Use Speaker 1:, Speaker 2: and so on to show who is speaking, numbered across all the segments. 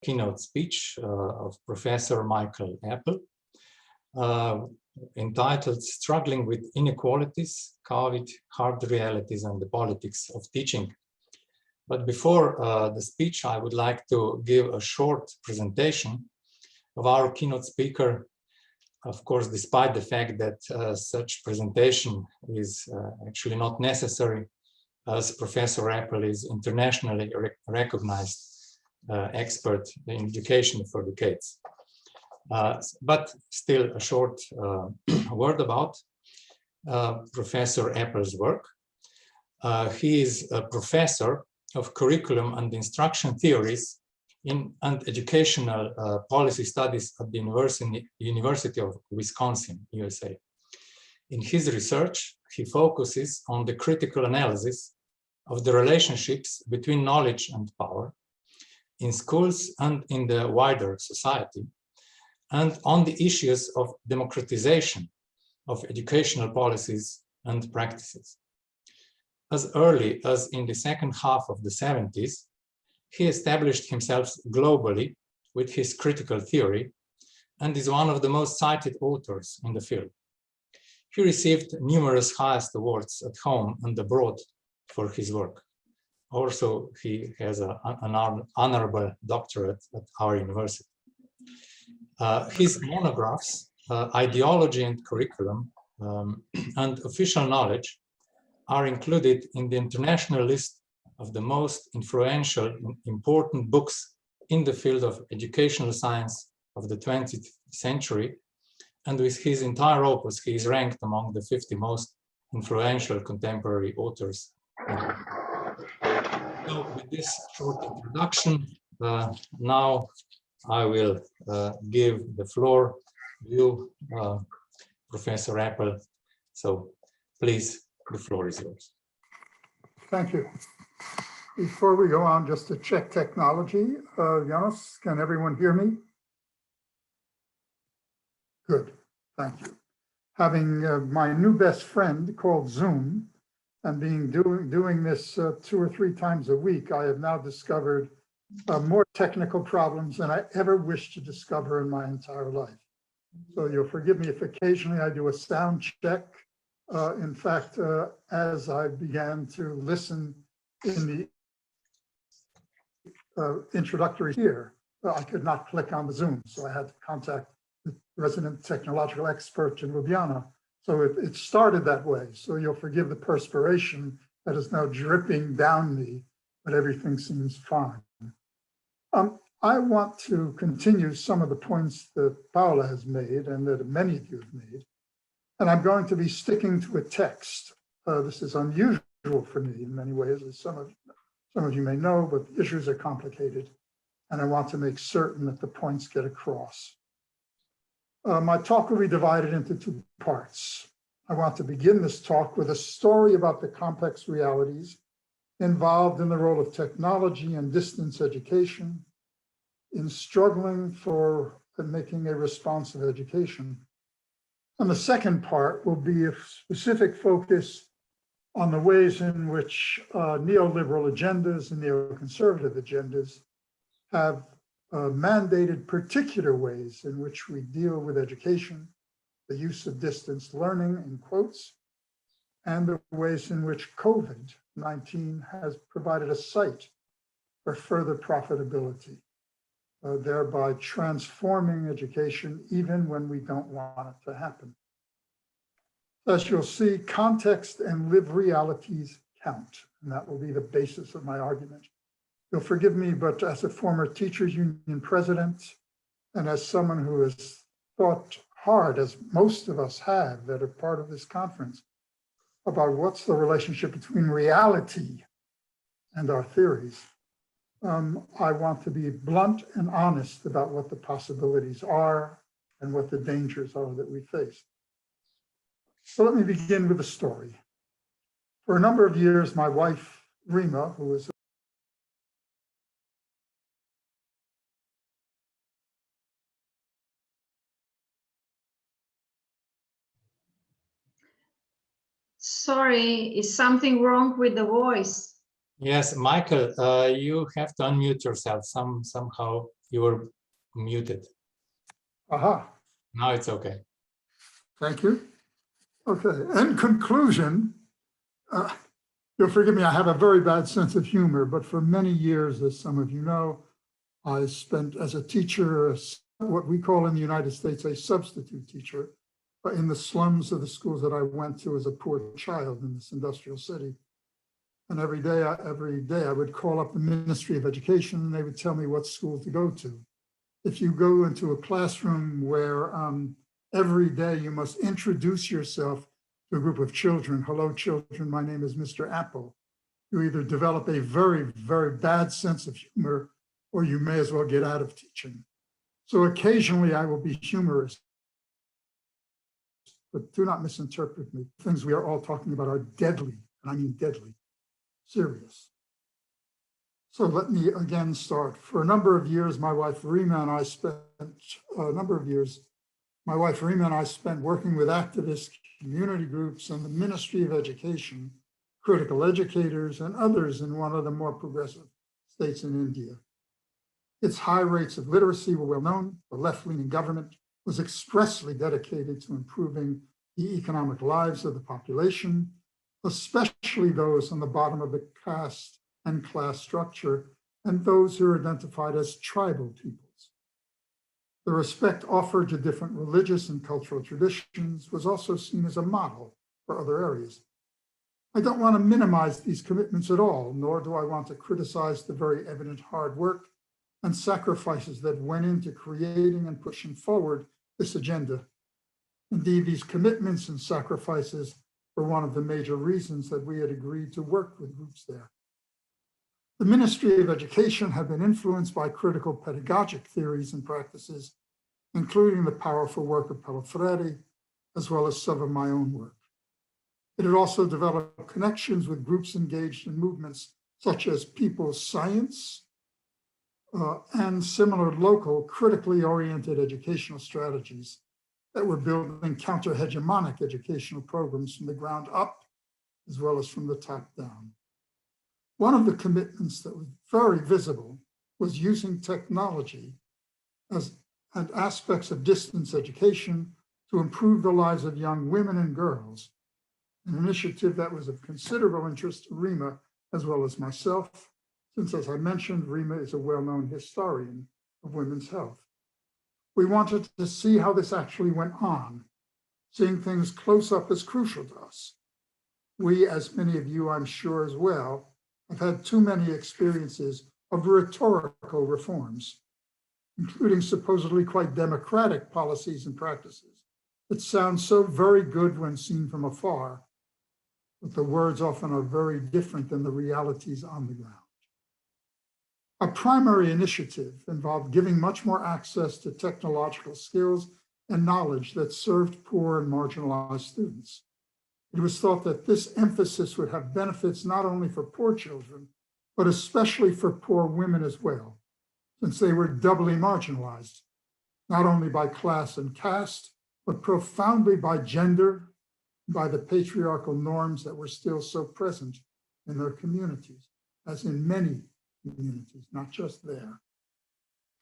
Speaker 1: keynote speech of Professor Michael Apple, entitled Struggling with Inequalities, COVID, Hard Realities and the Politics of Teaching. But before the speech, I would like to give a short presentation of our keynote speaker. Of course, despite the fact that such presentation is actually not necessary, as Professor Apple is internationally recognized expert in education for decades. But still a short word about Professor Apple's work. He is a professor of curriculum and instruction theories and educational policy studies at the University of Wisconsin, USA. In his research, he focuses on the critical analysis of the relationships between knowledge and power in schools and in the wider society, and on the issues of democratization of educational policies and practices. As early as in the second half of the 70s, he established himself globally with his critical theory and is one of the most cited authors in the field. He received numerous highest awards at home and abroad for his work. Also, he has an honorable doctorate at our university. His monographs, Ideology and Curriculum, and Official Knowledge are included in the international list of the most influential and important books in the field of educational science of the 20th century. And with his entire opus, he is ranked among the 50 most influential contemporary authors. So with this short introduction, now I will give the floor to you, Professor Apple. So please, the floor is yours.
Speaker 2: Thank you. Before we go on, just to check technology, Janos, can everyone hear me? Good, thank you. Having my new best friend called Zoom and doing this 2 or 3 times a week, I have now discovered more technical problems than I ever wished to discover in my entire life. So you'll forgive me if occasionally I do a sound check. In fact, as I began to listen in the introductory here, I could not click on the Zoom, so I had to contact the resident technological expert in Ljubljana. So it started that way. So you'll forgive the perspiration that is now dripping down me, but everything seems fine. I want to continue some of the points that Paula has made and that many of you have made. And I'm going to be sticking to a text. This is unusual for me in many ways, as some of you may know, but the issues are complicated. And I want to make certain that the points get across. My talk will be divided into 2 parts. I want to begin this talk with a story about the complex realities involved in the role of technology and distance education in struggling for making a responsive education. And the second part will be a specific focus on the ways in which neoliberal agendas and neoconservative agendas have mandated particular ways in which we deal with education, the use of distance learning in quotes, and the ways in which COVID-19 has provided a site for further profitability, thereby transforming education even when we don't want it to happen. As you'll see, context and lived realities count, and that will be the basis of my argument. You'll forgive me, but as a former teachers union president, and as someone who has thought hard, as most of us have that are part of this conference, about what's the relationship between reality and our theories, I want to be blunt and honest about what the possibilities are and what the dangers are that we face. So let me begin with a story. For a number of years, my wife, Rima, who was
Speaker 3: Sorry, is something wrong with the voice?
Speaker 1: Yes, Michael, you have to unmute yourself somehow. You were muted.
Speaker 2: Aha,
Speaker 1: Now it's okay.
Speaker 2: thank you. Okay, in conclusion, you'll forgive me, I have a very bad sense of humor, but for many years, as some of you know, I spent as a teacher, what we call in the United States, a substitute teacher, in the slums of the schools that I went to as a poor child in this industrial city. And every day I would call up the Ministry of Education and they would tell me what school to go to. If you go into a classroom where every day you must introduce yourself to a group of children, hello children, my name is Mr. Apple, you either develop a very, very bad sense of humor or you may as well get out of teaching. So occasionally I will be humorous, but do not misinterpret me. Things we are all talking about are deadly, and I mean deadly, serious. So let me again start. For a number of years, my wife Rima and I spent working with activists, community groups, and the Ministry of Education, critical educators, and others in one of the more progressive states in India. Its high rates of literacy were well known. The left-leaning government was expressly dedicated to improving the economic lives of the population, especially those on the bottom of the caste and class structure, and those who are identified as tribal peoples. The respect offered to different religious and cultural traditions was also seen as a model for other areas. I don't want to minimize these commitments at all, nor do I want to criticize the very evident hard work and sacrifices that went into creating and pushing forward this agenda. Indeed, these commitments and sacrifices were one of the major reasons that we had agreed to work with groups there. The Ministry of Education had been influenced by critical pedagogic theories and practices, including the powerful work of Paulo Freire, as well as some of my own work. It had also developed connections with groups engaged in movements such as People's Science and similar local critically oriented educational strategies that were building counter-hegemonic educational programs from the ground up, as well as from the top down. One of the commitments that was very visible was using technology and aspects of distance education to improve the lives of young women and girls, an initiative that was of considerable interest to Rima as well as myself, since, as I mentioned, Rima is a well-known historian of women's health. We wanted to see how this actually went on. Seeing things close up is crucial to us. We, as many of you I'm sure as well, have had too many experiences of rhetorical reforms, including supposedly quite democratic policies and practices that sound so very good when seen from afar, but the words often are very different than the realities on the ground. Our primary initiative involved giving much more access to technological skills and knowledge that served poor and marginalized students. It was thought that this emphasis would have benefits not only for poor children, but especially for poor women as well, since they were doubly marginalized, not only by class and caste, but profoundly by gender, by the patriarchal norms that were still so present in their communities, as in many communities, not just there.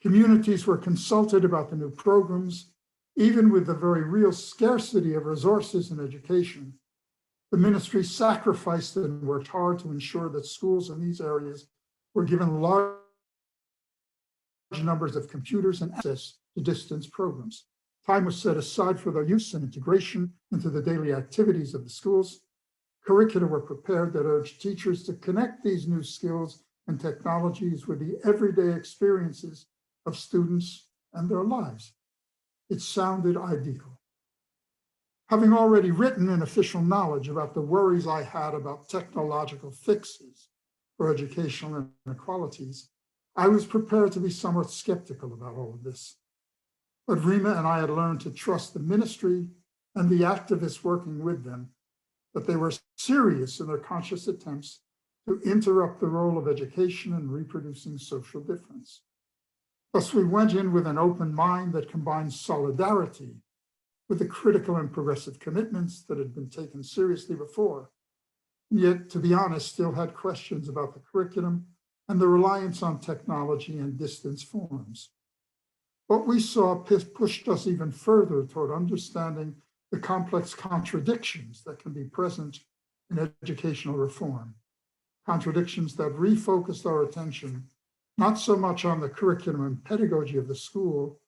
Speaker 2: Communities were consulted about the new programs, even with the very real scarcity of resources in education. The ministry sacrificed and worked hard to ensure that schools in these areas were given large numbers of computers and access to distance programs. Time was set aside for their use and integration into the daily activities of the schools. Curricula were prepared that urged teachers to connect these new skills and technologies with the everyday experiences of students and their lives. It sounded ideal. Having already written in official knowledge about the worries I had about technological fixes for educational inequalities, I was prepared to be somewhat skeptical about all of this. But Rima and I had learned to trust the ministry and the activists working with them, that they were serious in their conscious attempts to interrupt the role of education in reproducing social difference. Thus, we went in with an open mind that combined solidarity with the critical and progressive commitments that had been taken seriously before, and yet, to be honest, still had questions about the curriculum and the reliance on technology and distance forms. What we saw pushed us even further toward understanding the complex contradictions that can be present in educational reform. Contradictions that refocused our attention not so much on the curriculum and pedagogy of the school,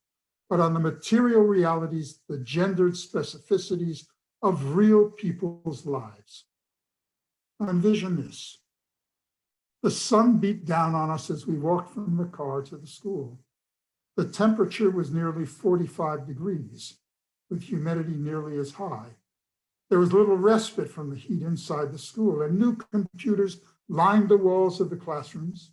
Speaker 2: but on the material realities, the gendered specificities of real people's lives. Envision this. The sun beat down on us as we walked from the car to the school. The temperature was nearly 45 degrees, with humidity nearly as high. There was little respite from the heat inside the school, and new computers lined the walls of the classrooms.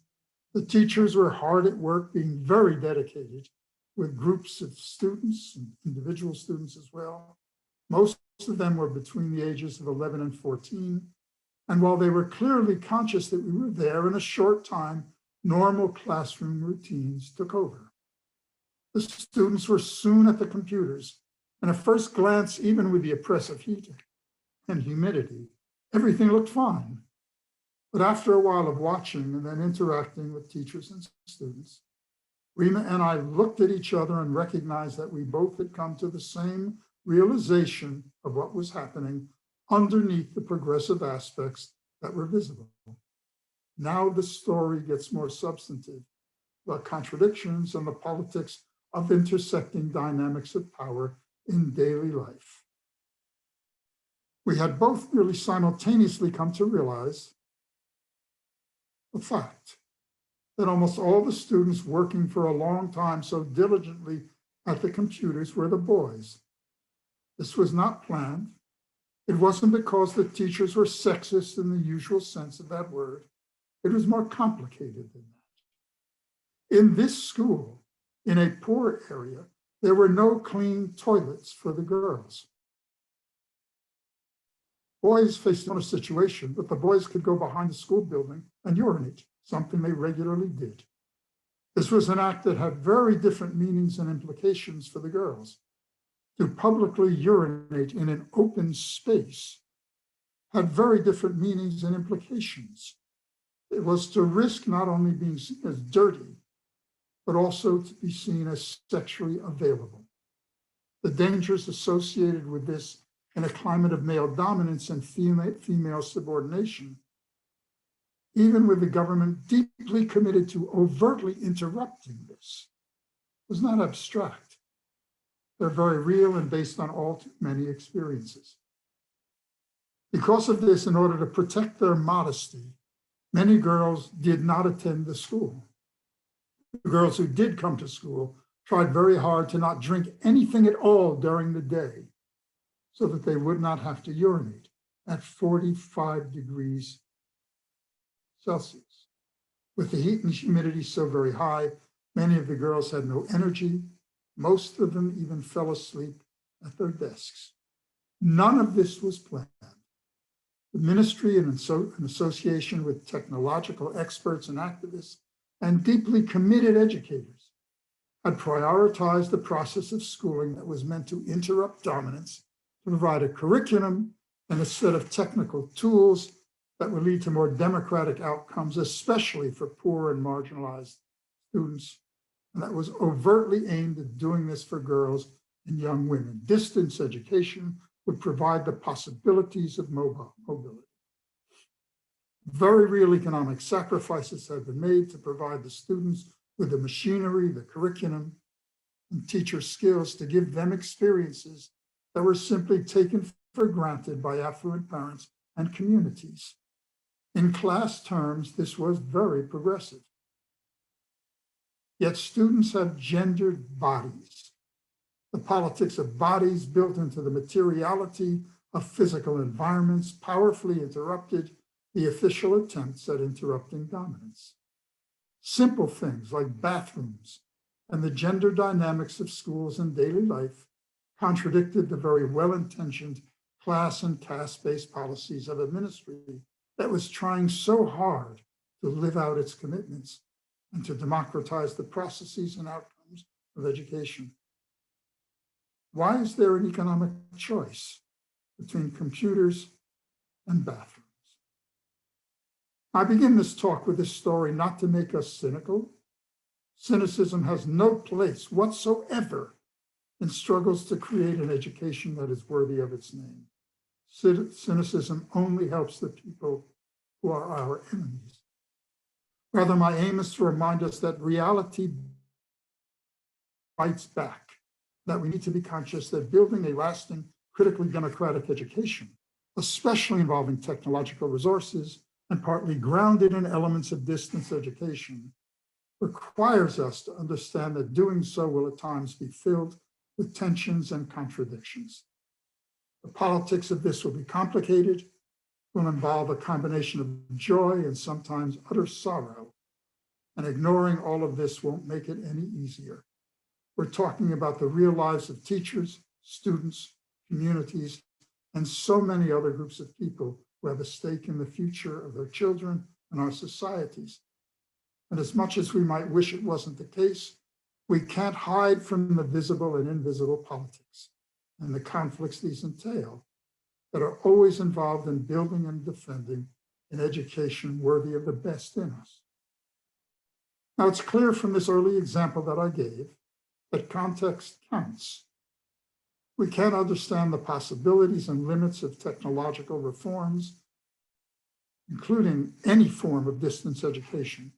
Speaker 2: The teachers were hard at work, being very dedicated, with groups of students and individual students as well. Most of them were between the ages of 11 and 14. And while they were clearly conscious that we were there, in a short time, normal classroom routines took over. The students were soon at the computers, and at first glance, even with the oppressive heat and humidity, everything looked fine. But after a while of watching and then interacting with teachers and students, Rima and I looked at each other and recognized that we both had come to the same realization of what was happening underneath the progressive aspects that were visible. Now the story gets more substantive, the contradictions and the politics of intersecting dynamics of power in daily life. We had both nearly simultaneously come to realize the fact that almost all the students working for a long time so diligently at the computers were the boys. This was not planned. It wasn't because the teachers were sexist in the usual sense of that word. It was more complicated than that. In this school, in a poor area, there were no clean toilets for the girls. Boys faced a situation, but the boys could go behind the school building and urinate, something they regularly did. This was an act that had very different meanings and implications for the girls. To publicly urinate in an open space had very different meanings and implications. It was to risk not only being seen as dirty, but also to be seen as sexually available. The dangers associated with this in a climate of male dominance and female subordination, even with the government deeply committed to overtly interrupting this, was not abstract. They're very real and based on all too many experiences. Because of this, in order to protect their modesty, many girls did not attend the school. The girls who did come to school tried very hard to not drink anything at all during the day so that they would not have to urinate at 45 degrees Celsius. With the heat and humidity so very high, many of the girls had no energy. Most of them even fell asleep at their desks. None of this was planned. The ministry, in association with technological experts and activists and deeply committed educators, had prioritized the process of schooling that was meant to interrupt dominance, to provide a curriculum and a set of technical tools that would lead to more democratic outcomes, especially for poor and marginalized students. And that was overtly aimed at doing this for girls and young women. Distance education would provide the possibilities of mobility. Very real economic sacrifices have been made to provide the students with the machinery, the curriculum, and teacher skills to give them experiences that were simply taken for granted by affluent parents and communities. In class terms, this was very progressive. Yet students have gendered bodies. The politics of bodies built into the materiality of physical environments powerfully interrupted the official attempts at interrupting dominance. Simple things like bathrooms and the gender dynamics of schools and daily life contradicted the very well-intentioned class and caste-based policies of a ministry that was trying so hard to live out its commitments and to democratize the processes and outcomes of education. Why is there an economic choice between computers and bathrooms? I begin this talk with this story not to make us cynical, Cynicism has no place whatsoever in struggles to create an education that is worthy of its name. Cynicism only helps the people who are our enemies. Rather, my aim is to remind us that reality bites back, that we need to be conscious that building a lasting, critically democratic education, especially involving technological resources and partly grounded in elements of distance education, requires us to understand that doing so will at times be filled with tensions and contradictions. The politics of this will be complicated, will involve a combination of joy and sometimes utter sorrow, and ignoring all of this won't make it any easier. We're talking about the real lives of teachers, students, communities, and so many other groups of people who have a stake in the future of their children and our societies. And as much as we might wish it wasn't the case, we can't hide from the visible and invisible politics and the conflicts these entail that are always involved in building and defending an education worthy of the best in us. Now, it's clear from this early example that I gave that context counts. We can't understand the possibilities and limits of technological reforms, including any form of distance education,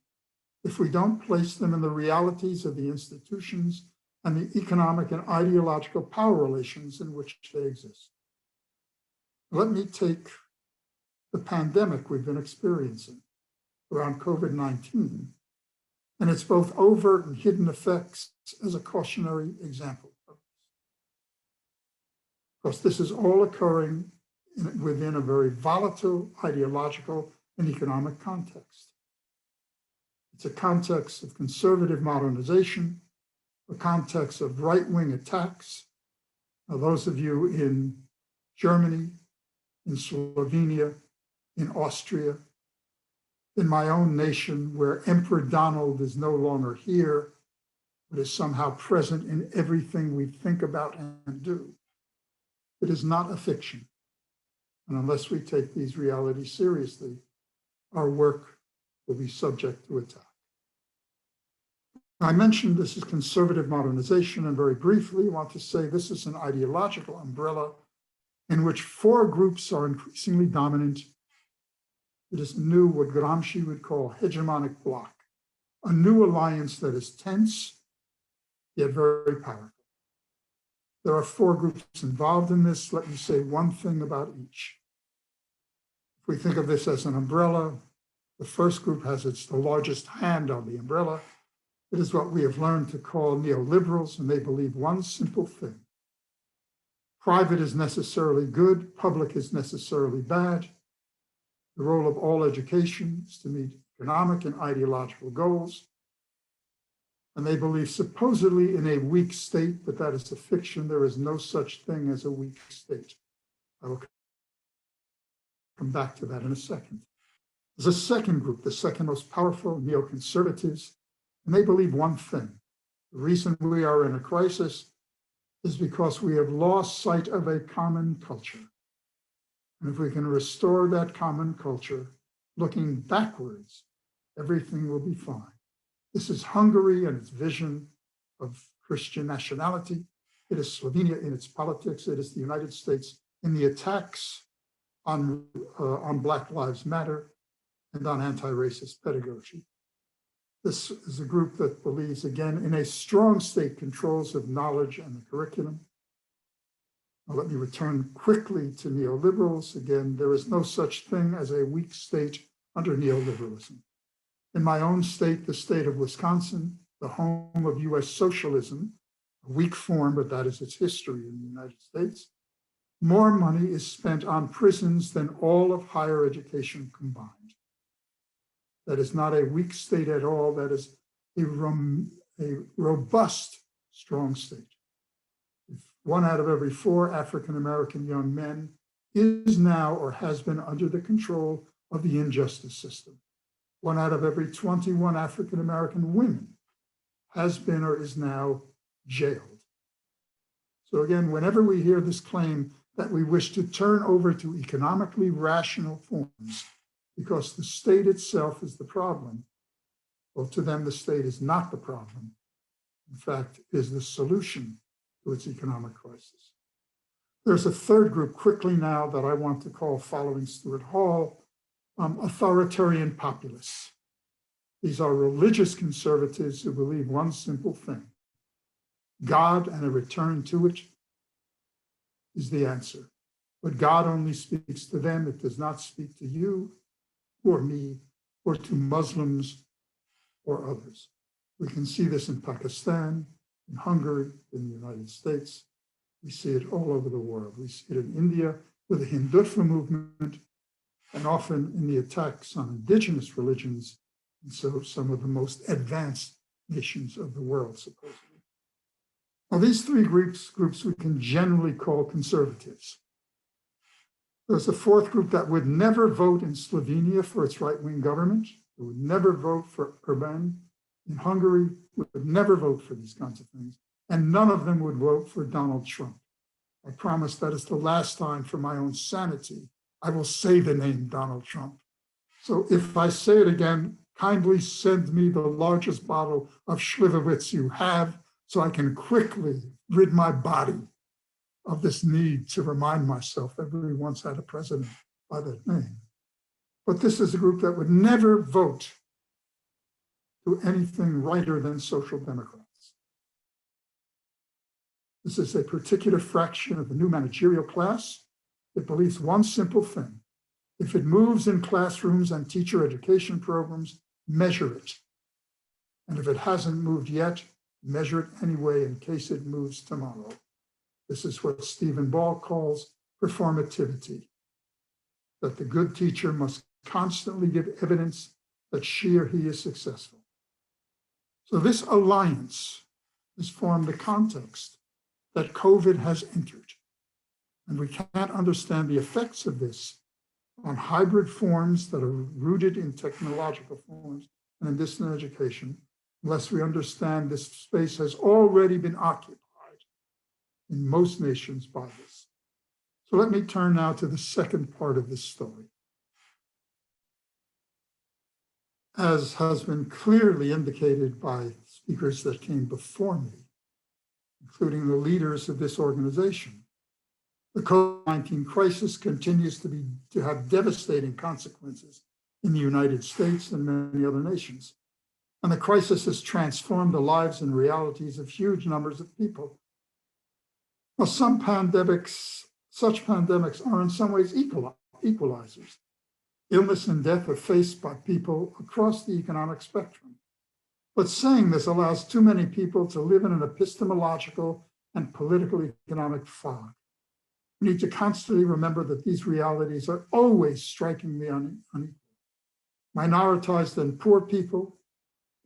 Speaker 2: if we don't place them in the realities of the institutions and the economic and ideological power relations in which they exist. Let me take the pandemic we've been experiencing around COVID-19 and its both overt and hidden effects as a cautionary example of this. Of course, this is all occurring within a very volatile ideological and economic context. It's a context of conservative modernization, a context of right-wing attacks. Now, those of you in Germany, in Slovenia, in Austria, in my own nation, where Emperor Donald is no longer here, but is somehow present in everything we think about and do. It is not a fiction. And unless we take these realities seriously, our work will be subject to attack. I mentioned this is conservative modernization, and very briefly, I want to say this is an ideological umbrella in which four groups are increasingly dominant. It is a new, what Gramsci would call hegemonic bloc, a new alliance that is tense, yet very powerful. There are four groups involved in this. Let me say one thing about each. If we think of this as an umbrella, the first group has the largest hand on the umbrella. It is what we have learned to call neoliberals, and they believe one simple thing. Private is necessarily good, public is necessarily bad. The role of all education is to meet economic and ideological goals. And they believe supposedly in a weak state, but that is a fiction. There is no such thing as a weak state. I will come back to that in a second. There's a second group, the second most powerful, neoconservatives, and they believe one thing. The reason we are in a crisis is because we have lost sight of a common culture. And if we can restore that common culture, looking backwards, everything will be fine. This is Hungary and its vision of Christian nationality. It is Slovenia in its politics. It is the United States in the attacks on Black Lives Matter and on anti-racist pedagogy. This is a group that believes, again, in a strong state controls of knowledge and the curriculum. Now, let me return quickly to neoliberals. Again, there is no such thing as a weak state under neoliberalism. In my own state, the state of Wisconsin, the home of US socialism, a weak form, but that is its history in the United States, more money is spent on prisons than all of higher education combined. That is not a weak state at all. That is a robust, strong state. If 1 out of every 4 African-American young men is now or has been under the control of the injustice system. 1 out of every 21 African-American women has been or is now jailed. So again, whenever we hear this claim that we wish to turn over to economically rational forms because the state itself is the problem, Well, to them, the state is not the problem. In fact, it is the solution to its economic crisis. There's a third group quickly now that I want to call, following Stuart Hall, authoritarian populists. These are religious conservatives who believe one simple thing: God and a return to it is the answer. But God only speaks to them. It does not speak to you or me or to Muslims or others. We can see this in Pakistan, in Hungary, in the United States. We see it all over the world. We see it in India with the Hindutva movement, and often in the attacks on indigenous religions, and so some of the most advanced nations of the world, supposedly. Now, these three groups we can generally call conservatives. There's a fourth group that would never vote in Slovenia for its right-wing government. It would never vote for Orbán. In Hungary, would never vote for these kinds of things. And none of them would vote for Donald Trump. I promise that is the last time, for my own sanity, I will say the name Donald Trump. So if I say it again, kindly send me the largest bottle of Schlivovitz you have, so I can quickly rid my body of this need to remind myself that we once had a president by that name. But this is a group that would never vote to anything righter than social democrats. This is a particular fraction of the new managerial class. It believes one simple thing: if it moves in classrooms and teacher education programs, measure it. And if it hasn't moved yet, measure it anyway in case it moves tomorrow. This is what Stephen Ball calls performativity, that the good teacher must constantly give evidence that she or he is successful. So this alliance has formed the context that COVID has entered. And we can't understand the effects of this on hybrid forms that are rooted in technological forms and in distant education, unless we understand this space has already been occupied in most nations by this. So let me turn now to the second part of this story. As has been clearly indicated by speakers that came before me, including the leaders of this organization, the COVID-19 crisis continues to have devastating consequences in the United States and many other nations. And the crisis has transformed the lives and realities of huge numbers of people. Well, such pandemics are in some ways equalizers. Illness and death are faced by people across the economic spectrum. But saying this allows too many people to live in an epistemological and political economic fog. We need to constantly remember that these realities are always strikingly unequal. Minoritized and poor people,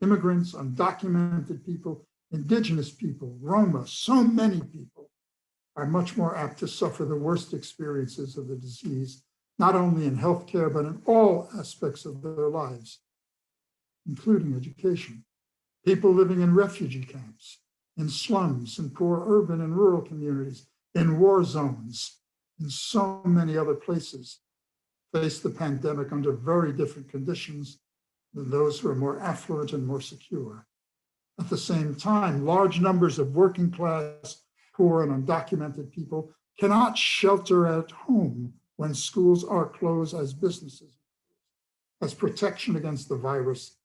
Speaker 2: immigrants, undocumented people, indigenous people, Roma, so many people are much more apt to suffer the worst experiences of the disease, not only in healthcare, but in all aspects of their lives, including education. People living in refugee camps, in slums, in poor urban and rural communities, in war zones, in so many other places, face the pandemic under very different conditions than those who are more affluent and more secure. At the same time, large numbers of working class, poor and undocumented people cannot shelter at home when schools are closed, as businesses, as protection against the virus,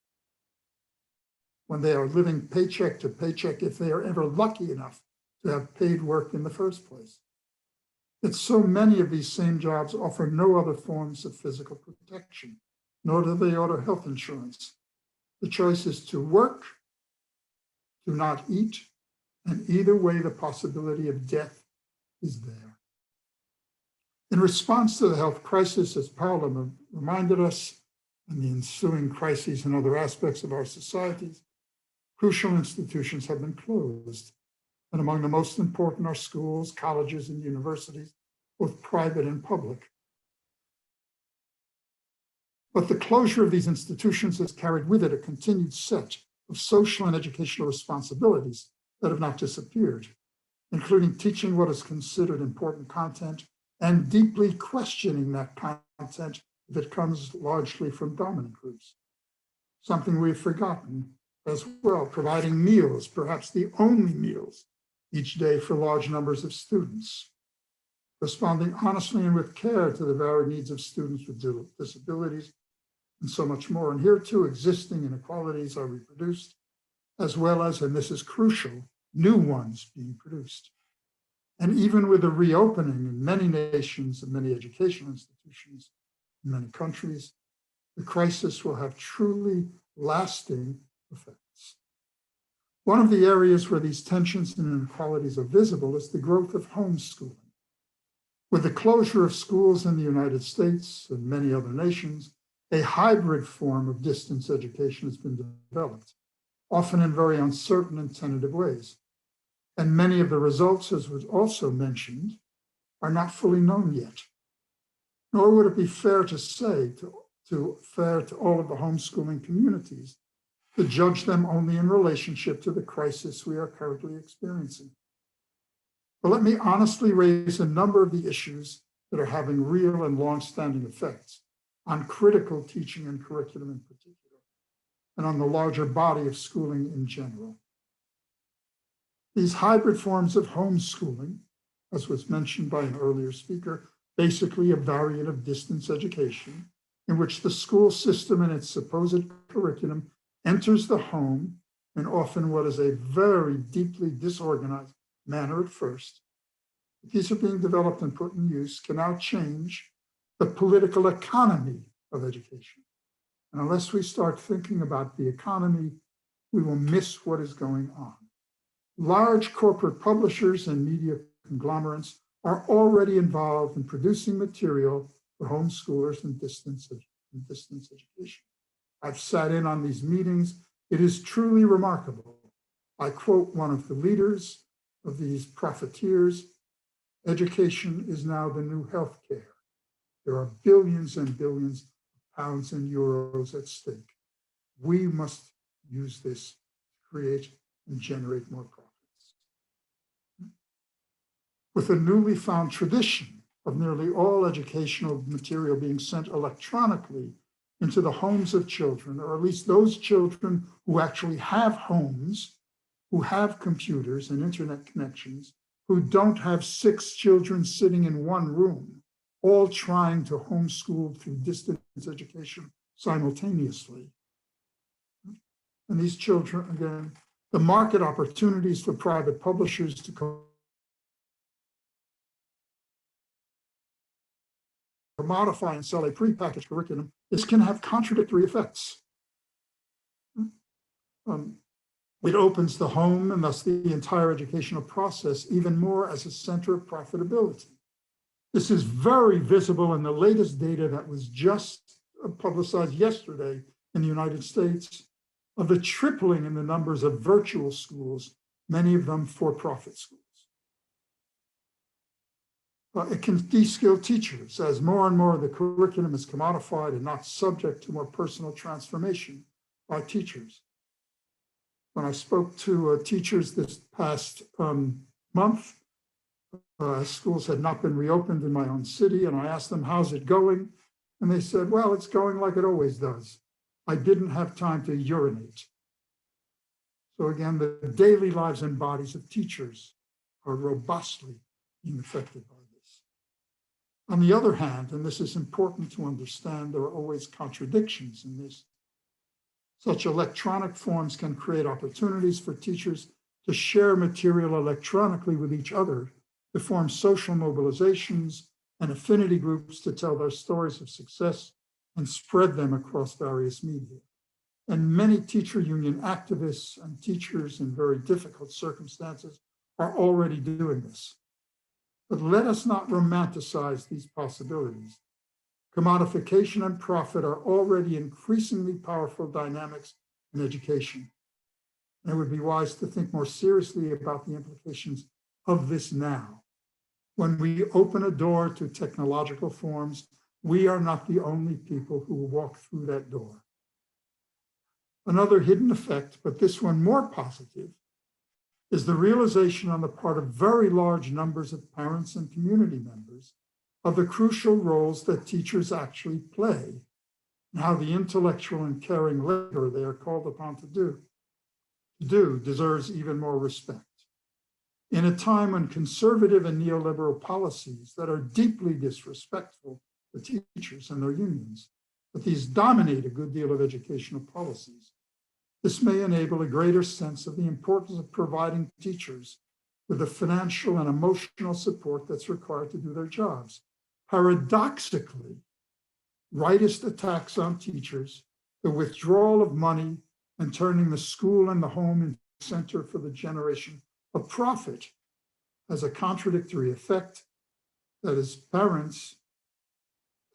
Speaker 2: when they are living paycheck to paycheck, if they are ever lucky enough to have paid work in the first place. Yet so many of these same jobs offer no other forms of physical protection, nor do they offer health insurance. The choice is to work, to not eat, and either way the possibility of death is there. In response to the health crisis, as Paula reminded us, and the ensuing crises in other aspects of our societies, crucial institutions have been closed. And among the most important are schools, colleges, and universities, both private and public. But the closure of these institutions has carried with it a continued set of social and educational responsibilities that have not disappeared, including teaching what is considered important content and deeply questioning that content if it comes largely from dominant groups. something we've forgotten as well, providing meals, perhaps the only meals each day for large numbers of students, responding honestly and with care to the varied needs of students with disabilities, and so much more. And here too, existing inequalities are reproduced, as well as, and this is crucial, new ones being produced. And even with the reopening in many nations and many educational institutions in many countries, the crisis will have truly lasting effects. One of the areas where these tensions and inequalities are visible is the growth of homeschooling. With the closure of schools in the United States and many other nations, a hybrid form of distance education has been developed, often in very uncertain and tentative ways. And many of the results, as was also mentioned, are not fully known yet. Nor would it be fair to say to all of the homeschooling communities to judge them only in relationship to the crisis we are currently experiencing. But let me honestly raise a number of the issues that are having real and long-standing effects on critical teaching and curriculum in particular, and on the larger body of schooling in general. These hybrid forms of homeschooling, as was mentioned by an earlier speaker, basically a variant of distance education in which the school system and its supposed curriculum enters the home in often what is a very deeply disorganized manner at first. These are being developed and put in use can now change the political economy of education. And unless we start thinking about the economy, we will miss what is going on. Large corporate publishers and media conglomerates are already involved in producing material for homeschoolers and distance education. I've sat in on these meetings. It is truly remarkable. I quote one of the leaders of these profiteers: education is now the new healthcare. There are billions and billions of pounds and euros at stake. We must use this to create and generate more profits. With a newly found tradition of nearly all educational material being sent electronically into the homes of children, or at least those children who actually have homes, who have computers and internet connections, who don't have 6 children sitting in one room, all trying to homeschool through distance education simultaneously. And these children, again, the market opportunities for private publishers to modify and sell a prepackaged curriculum, this can have contradictory effects. It opens the home and thus the entire educational process even more as a center of profitability. This is very visible in the latest data that was just publicized yesterday in the United States of the tripling in the numbers of virtual schools, many of them for-profit schools. It can de-skill teachers as more and more of the curriculum is commodified and not subject to more personal transformation by teachers. When I spoke to teachers this past month, schools had not been reopened in my own city, and I asked them, how's it going? And they said, well, it's going like it always does. I didn't have time to urinate. So again, the daily lives and bodies of teachers are robustly being affected by this. On the other hand, and this is important to understand, there are always contradictions in this. Such electronic forms can create opportunities for teachers to share material electronically with each other, to form social mobilizations and affinity groups to tell their stories of success and spread them across various media. And many teacher union activists and teachers in very difficult circumstances are already doing this. But let us not romanticize these possibilities. Commodification and profit are already increasingly powerful dynamics in education. And it would be wise to think more seriously about the implications of this now. When we open a door to technological forms, we are not the only people who will walk through that door. Another hidden effect, but this one more positive, is the realization on the part of very large numbers of parents and community members of the crucial roles that teachers actually play and how the intellectual and caring labor they are called upon to do deserves even more respect. In a time when conservative and neoliberal policies that are deeply disrespectful to teachers and their unions, but these dominate a good deal of educational policies, this may enable a greater sense of the importance of providing teachers with the financial and emotional support that's required to do their jobs. Paradoxically, rightist attacks on teachers, the withdrawal of money, and turning the school and the home into the center for the generation of profit has a contradictory effect. That is, parents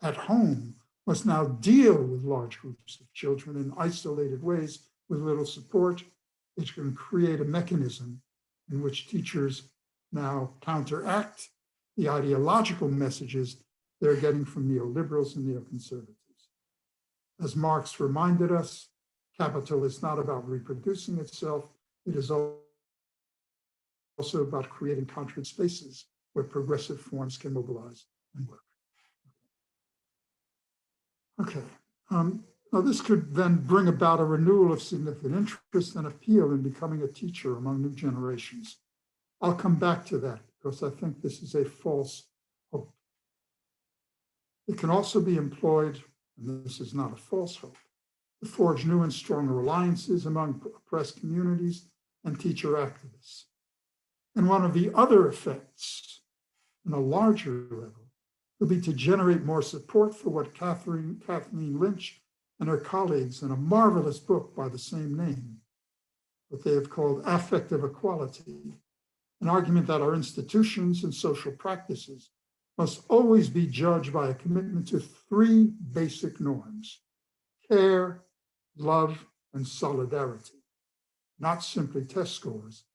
Speaker 2: at home must now deal with large groups of children in isolated ways with little support, which can create a mechanism in which teachers now counteract the ideological messages they're getting from neoliberals and neoconservatives. As Marx reminded us, capital is not about reproducing itself, it is also about creating concrete spaces where progressive forms can mobilize and work. Okay. Now this could then bring about a renewal of significant interest and appeal in becoming a teacher among new generations. I'll come back to that because I think this is a false hope. It can also be employed, and this is not a false hope, to forge new and stronger alliances among oppressed communities and teacher activists. And one of the other effects, on a larger level, would be to generate more support for what Kathleen Lynch and her colleagues in a marvelous book by the same name, what they have called affective equality, an argument that our institutions and social practices must always be judged by a commitment to three basic norms: care, love, and solidarity, not simply test scores,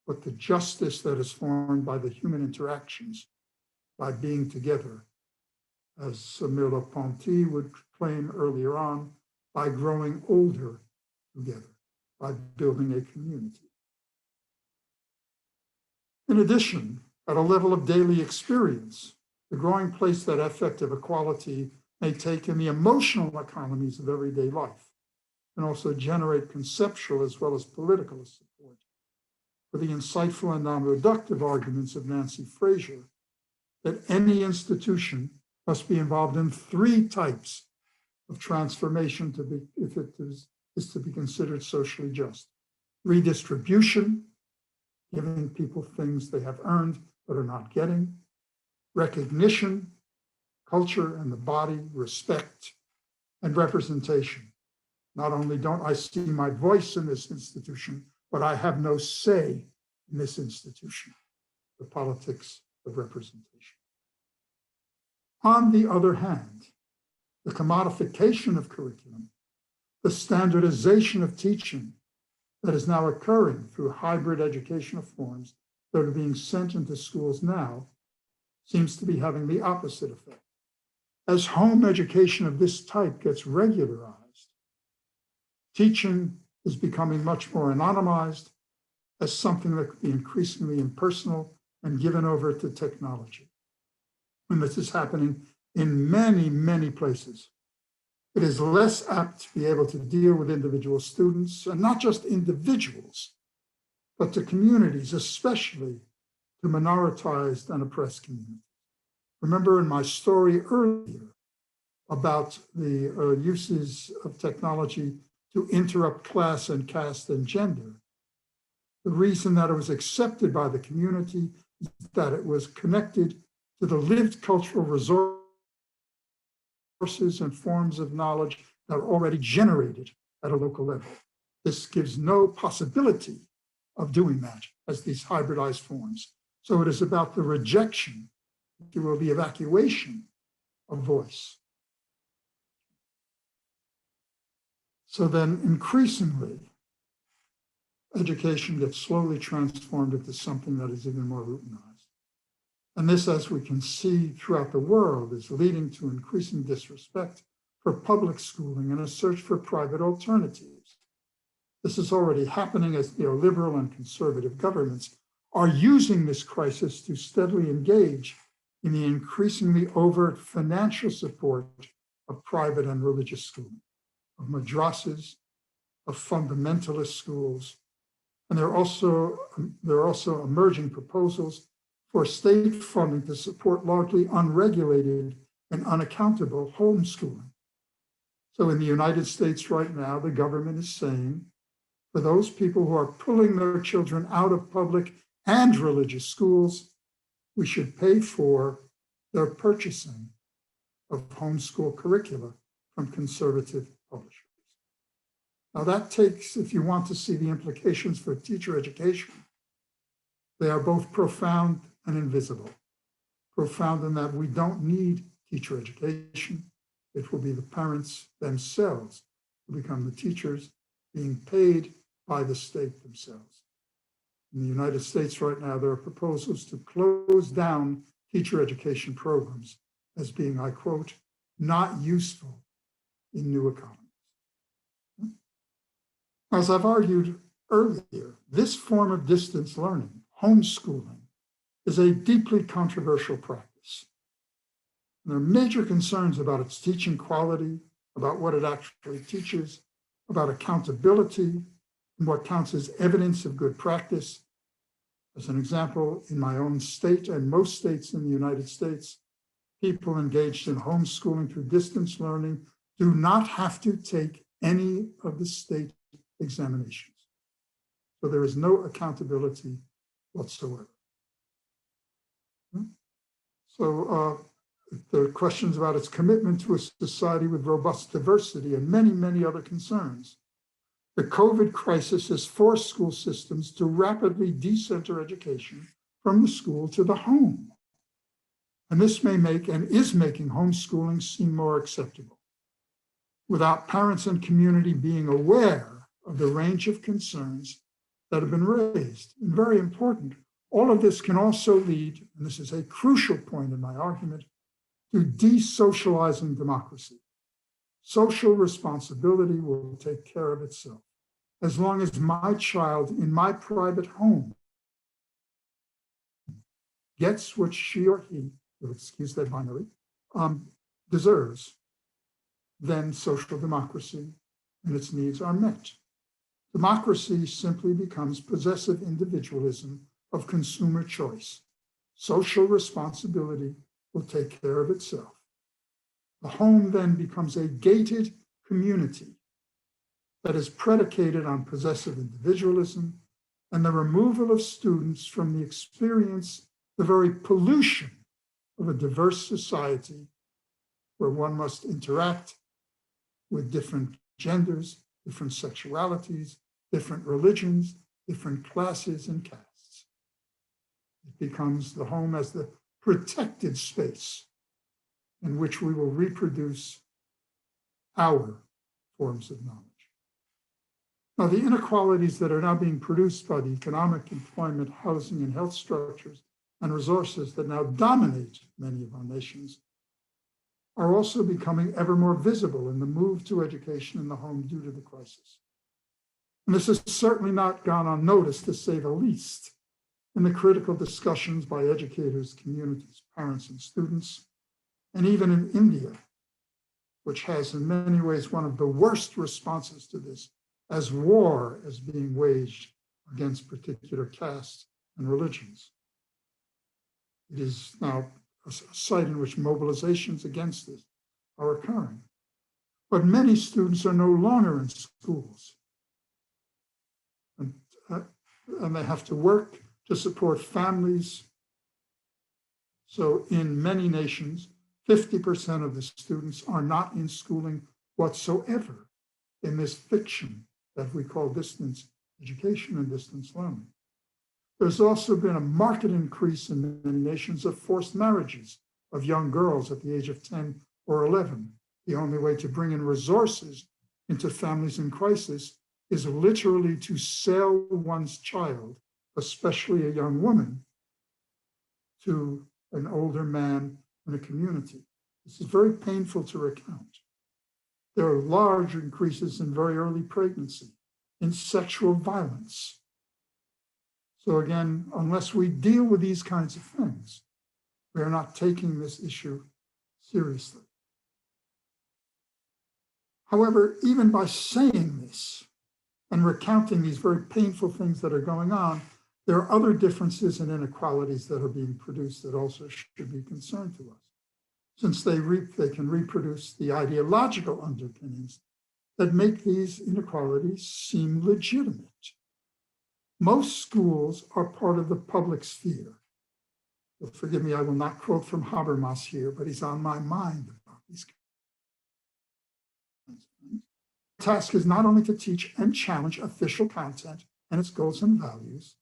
Speaker 2: but the justice that is formed by the human interactions, by being together, as Merleau-Ponty would claim earlier on, by growing older together, by building a community. In addition, at a level of daily experience, the growing place that affective equality may take in the emotional economies of everyday life can also generate conceptual as well as political support for the insightful and non-reductive arguments of Nancy Fraser that any institution must be involved in three types of transformation if it is to be considered socially just: redistribution, giving people things they have earned but are not getting; recognition, culture and the body, respect, and representation. Not only don't I see my voice in this institution, but I have no say in this institution, the politics of representation. On the other hand, the commodification of curriculum, the standardization of teaching that is now occurring through hybrid educational forms that are being sent into schools now, seems to be having the opposite effect. As home education of this type gets regularized, teaching is becoming much more anonymized as something that could be increasingly impersonal and given over to technology. And this is happening in many, many places. It is less apt to be able to deal with individual students, and not just individuals, but to communities, especially to minoritized and oppressed communities. Remember in my story earlier about the uses of technology to interrupt class and caste and gender. The reason that it was accepted by the community is that it was connected to the lived cultural resources and forms of knowledge that are already generated at a local level. This gives no possibility of doing that as these hybridized forms. So it is about the rejection, if you will, the evacuation of voice. So then increasingly, education gets slowly transformed into something that is even more routinized. And this, as we can see throughout the world, is leading to increasing disrespect for public schooling and a search for private alternatives. This is already happening as neoliberal and conservative governments are using this crisis to steadily engage in the increasingly overt financial support of private and religious schooling, of madrasas, of fundamentalist schools. And there are also emerging proposals for state funding to support largely unregulated and unaccountable homeschooling. So in the United States right now, the government is saying, for those people who are pulling their children out of public and religious schools, we should pay for their purchasing of homeschool curricula from conservative publishers. Now that takes, if you want to see the implications for teacher education, they are both profound and invisible. Profound in that we don't need teacher education. It will be the parents themselves who become the teachers, being paid by the state themselves. In the United States right now, there are proposals to close down teacher education programs as being, I quote, not useful in new economies. As I've argued earlier, this form of distance learning, homeschooling, is a deeply controversial practice. And there are major concerns about its teaching quality, about what it actually teaches, about accountability, and what counts as evidence of good practice. As an example, in my own state and most states in the United States, people engaged in homeschooling through distance learning do not have to take any of the state examinations. So there is no accountability whatsoever. So there are questions about its commitment to a society with robust diversity and many, many other concerns. The COVID crisis has forced school systems to rapidly decenter education from the school to the home. And this may make and is making homeschooling seem more acceptable, without parents and community being aware of the range of concerns that have been raised. And very important, all of this can also lead, and this is a crucial point in my argument, to desocializing democracy. Social responsibility will take care of itself. As long as my child in my private home gets what she or he, excuse that binary, deserves, then social democracy and its needs are met. Democracy simply becomes possessive individualism of consumer choice. Social responsibility will take care of itself. The home then becomes a gated community that is predicated on possessive individualism and the removal of students from the experience, the very pollution of a diverse society where one must interact with different genders, different sexualities, different religions, different classes and castes. It becomes the home as the protected space in which we will reproduce our forms of knowledge. Now, the inequalities that are now being produced by the economic, employment, housing, and health structures and resources that now dominate many of our nations are also becoming ever more visible in the move to education in the home due to the crisis. And this has certainly not gone unnoticed, to say the least, in the critical discussions by educators, communities, parents, and students, and even in India, which has in many ways one of the worst responses to this, as war is being waged against particular castes and religions. It is now a site in which mobilizations against this are occurring. But many students are no longer in schools. And they have to work to support families. So in many nations, 50% of the students are not in schooling whatsoever in this fiction that we call distance education and distance learning. There's also been a marked increase in many nations of forced marriages of young girls at the age of 10 or 11. The only way to bring in resources into families in crisis is literally to sell one's child, especially a young woman, to an older man in a community. This is very painful to recount. There are large increases in very early pregnancy, in sexual violence. So again, unless we deal with these kinds of things, we are not taking this issue seriously. However, even by saying this and recounting these very painful things that are going on, there are other differences and inequalities that are being produced that also should be concerned to us, since they can reproduce the ideological underpinnings that make these inequalities seem legitimate. Most schools are part of the public sphere. So forgive me, I will not quote from Habermas here, but he's on my mind about these kinds of things. The task is not only to teach and challenge official content and its goals and values,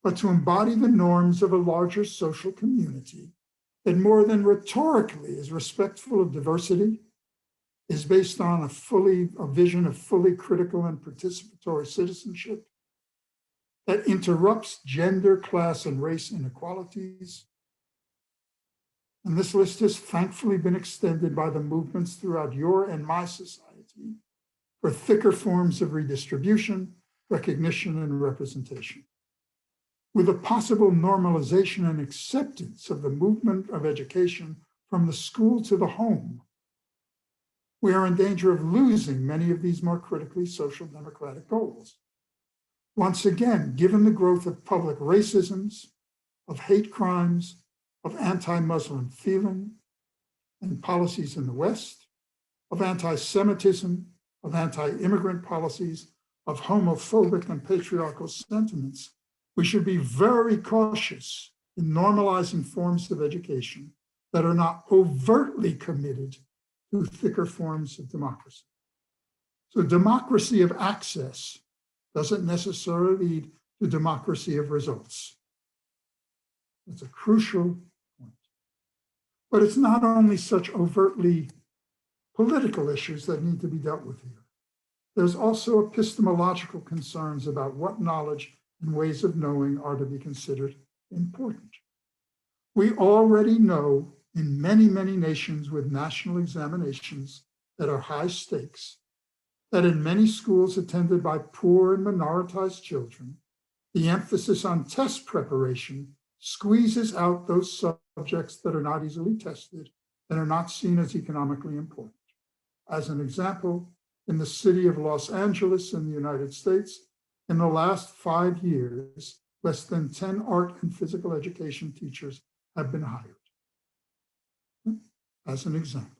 Speaker 2: but to embody the norms of a larger social community that more than rhetorically is respectful of diversity, is based on a vision of fully critical and participatory citizenship, that interrupts gender, class, and race inequalities. And this list has thankfully been extended by the movements throughout your and my society for thicker forms of redistribution, recognition, and representation. With a possible normalization and acceptance of the movement of education from the school to the home, we are in danger of losing many of these more critically social democratic goals. Once again, given the growth of public racisms, of hate crimes, of anti-Muslim feeling and policies in the West, of anti-Semitism, of anti-immigrant policies, of homophobic and patriarchal sentiments, we should be very cautious in normalizing forms of education that are not overtly committed to thicker forms of democracy. So democracy of access doesn't necessarily lead to democracy of results. That's a crucial point. But it's not only such overtly political issues that need to be dealt with here. There's also epistemological concerns about what knowledge and ways of knowing are to be considered important. We already know in many, many nations with national examinations that are high stakes, that in many schools attended by poor and minoritized children, the emphasis on test preparation squeezes out those subjects that are not easily tested and are not seen as economically important. As an example, in the city of Los Angeles in the United States, in the last 5 years, less than 10 art and physical education teachers have been hired. As an example,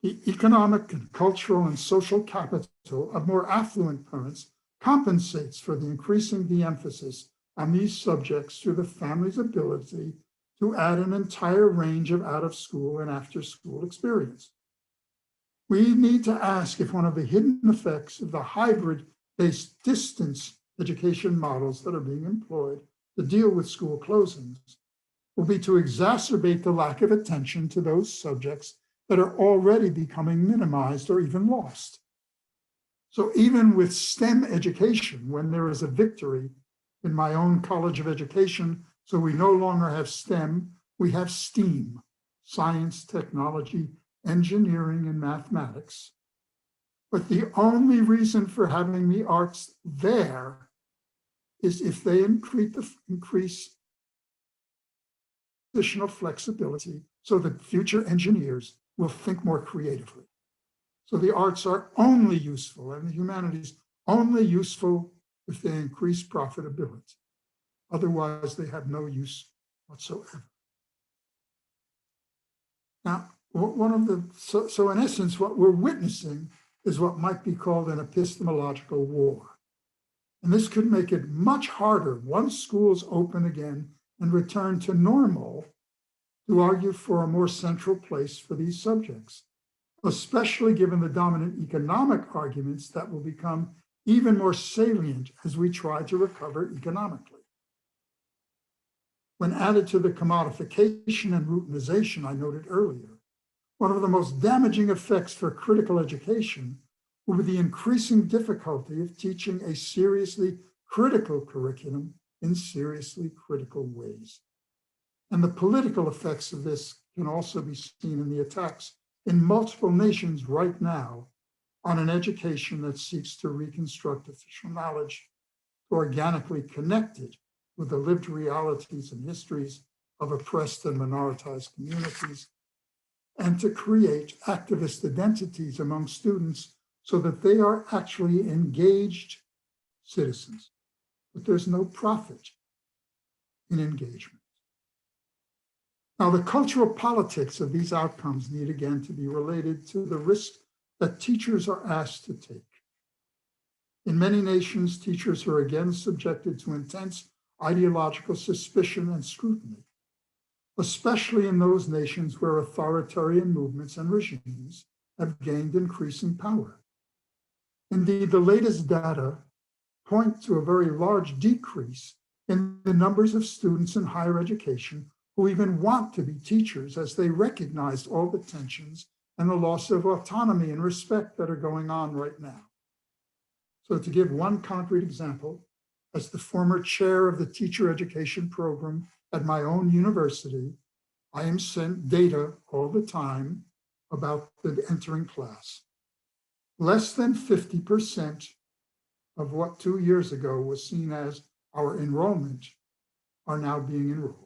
Speaker 2: the economic and cultural and social capital of more affluent parents compensates for the increasing de-emphasis on these subjects through the family's ability to add an entire range of out-of-school and after-school experience. We need to ask if one of the hidden effects of the hybrid-based distance education models that are being employed to deal with school closings will be to exacerbate the lack of attention to those subjects that are already becoming minimized or even lost. So even with STEM education, when there is a victory in my own College of Education, so we no longer have STEM, we have STEAM, science, technology, engineering, and mathematics. But the only reason for having the arts there is if they increase additional flexibility so that future engineers will think more creatively. So the arts are only useful and the humanities only useful if they increase profitability. Otherwise, they have no use whatsoever. Now, so in essence, what we're witnessing is what might be called an epistemological war. And this could make it much harder once schools open again and return to normal to argue for a more central place for these subjects, especially given the dominant economic arguments that will become even more salient as we try to recover economically. When added to the commodification and routinization I noted earlier, one of the most damaging effects for critical education will be the increasing difficulty of teaching a seriously critical curriculum in seriously critical ways. And the political effects of this can also be seen in the attacks in multiple nations right now on an education that seeks to reconstruct official knowledge, organically connected with the lived realities and histories of oppressed and minoritized communities, and to create activist identities among students so that they are actually engaged citizens. But there's no profit in engagement. Now, the cultural politics of these outcomes need again to be related to the risk that teachers are asked to take. In many nations, teachers are again subjected to intense ideological suspicion and scrutiny, especially in those nations where authoritarian movements and regimes have gained increasing power. Indeed, the latest data point to a very large decrease in the numbers of students in higher education who even want to be teachers, as they recognize all the tensions and the loss of autonomy and respect that are going on right now. So to give one concrete example, as the former chair of the teacher education program at my own university, I am sent data all the time about the entering class. Less than 50% of what 2 years ago was seen as our enrollment are now being enrolled.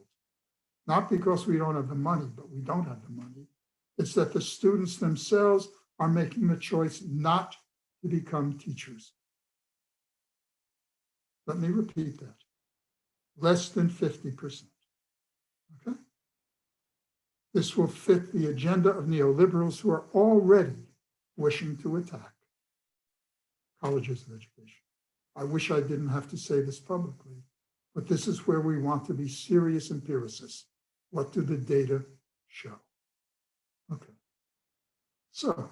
Speaker 2: Not because we don't have the money, but we don't have the money. It's that the students themselves are making the choice not to become teachers. Let me repeat that. Less than 50%. Okay? This will fit the agenda of neoliberals who are already wishing to attack colleges of education. I wish I didn't have to say this publicly, but this is where we want to be serious empiricists. What do the data show? Okay. So,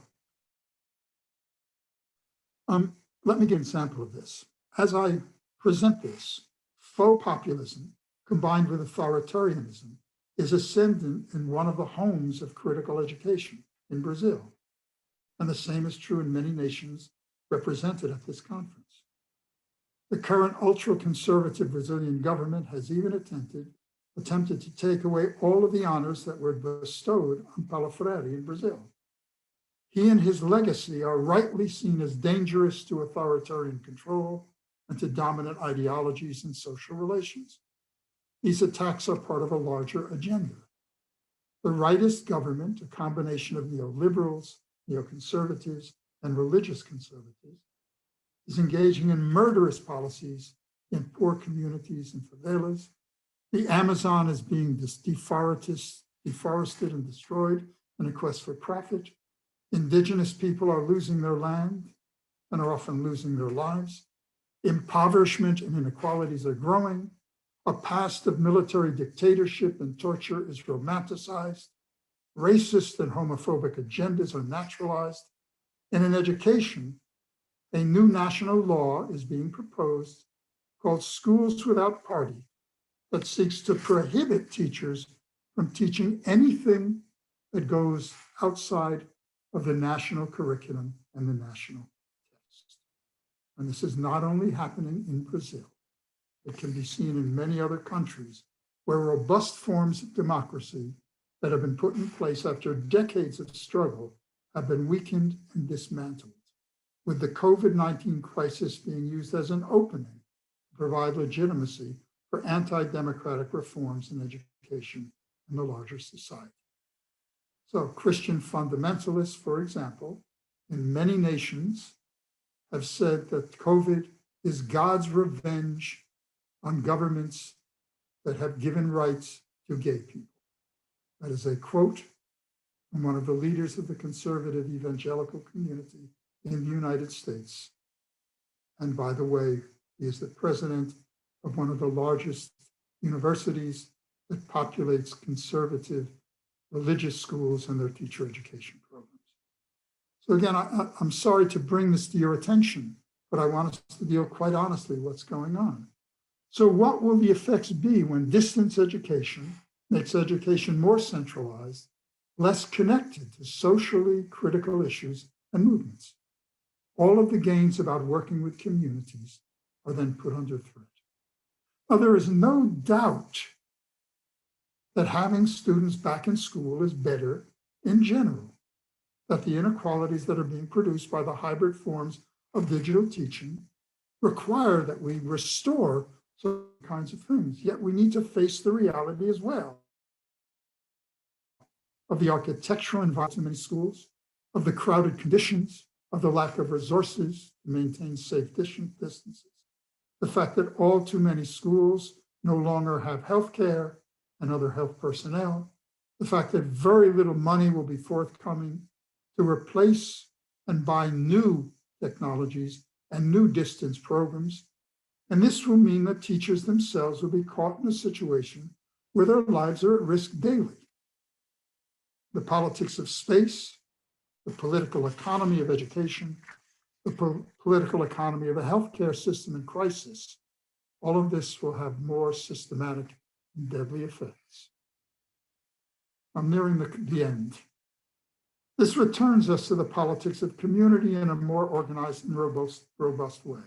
Speaker 2: let me give an example of this. As I present this, faux populism combined with authoritarianism is ascendant in one of the homes of critical education in Brazil. And the same is true in many nations represented at this conference. The current ultra-conservative Brazilian government has even attempted to take away all of the honors that were bestowed on Paulo Freire in Brazil. He and his legacy are rightly seen as dangerous to authoritarian control and to dominant ideologies in social relations. These attacks are part of a larger agenda. The rightist government, a combination of neoliberals, neoconservatives, and religious conservatives, is engaging in murderous policies in poor communities and favelas. The Amazon is being deforested and destroyed in a quest for profit. Indigenous people are losing their land and are often losing their lives. Impoverishment and inequalities are growing. A past of military dictatorship and torture is romanticized. Racist and homophobic agendas are naturalized. And in education, a new national law is being proposed called Schools Without Party that seeks to prohibit teachers from teaching anything that goes outside of the national curriculum and the national test. And this is not only happening in Brazil. It can be seen in many other countries where robust forms of democracy that have been put in place after decades of struggle have been weakened and dismantled, with the COVID-19 crisis being used as an opening to provide legitimacy for anti-democratic reforms in education and the larger society. So Christian fundamentalists, for example, in many nations have said that COVID is God's revenge on governments that have given rights to gay people. That is a quote from one of the leaders of the conservative evangelical community in the United States. And by the way, he is the president of one of the largest universities that populates conservative religious schools and their teacher education programs. So again, I'm sorry to bring this to your attention, but I want us to deal quite honestly with what's going on. So what will the effects be when distance education makes education more centralized, less connected to socially critical issues and movements? All of the gains about working with communities are then put under threat. Now, there is no doubt that having students back in school is better in general, that the inequalities that are being produced by the hybrid forms of digital teaching require that we restore certain kinds of things. Yet we need to face the reality as well of the architectural environment in many schools, of the crowded conditions, of the lack of resources to maintain safe distances, the fact that all too many schools no longer have healthcare and other health personnel, the fact that very little money will be forthcoming to replace and buy new technologies and new distance programs. And this will mean that teachers themselves will be caught in a situation where their lives are at risk daily. The politics of space, the political economy of education, the political economy of a healthcare system in crisis, all of this will have more systematic and deadly effects. I'm nearing the end. This returns us to the politics of community in a more organized and robust way.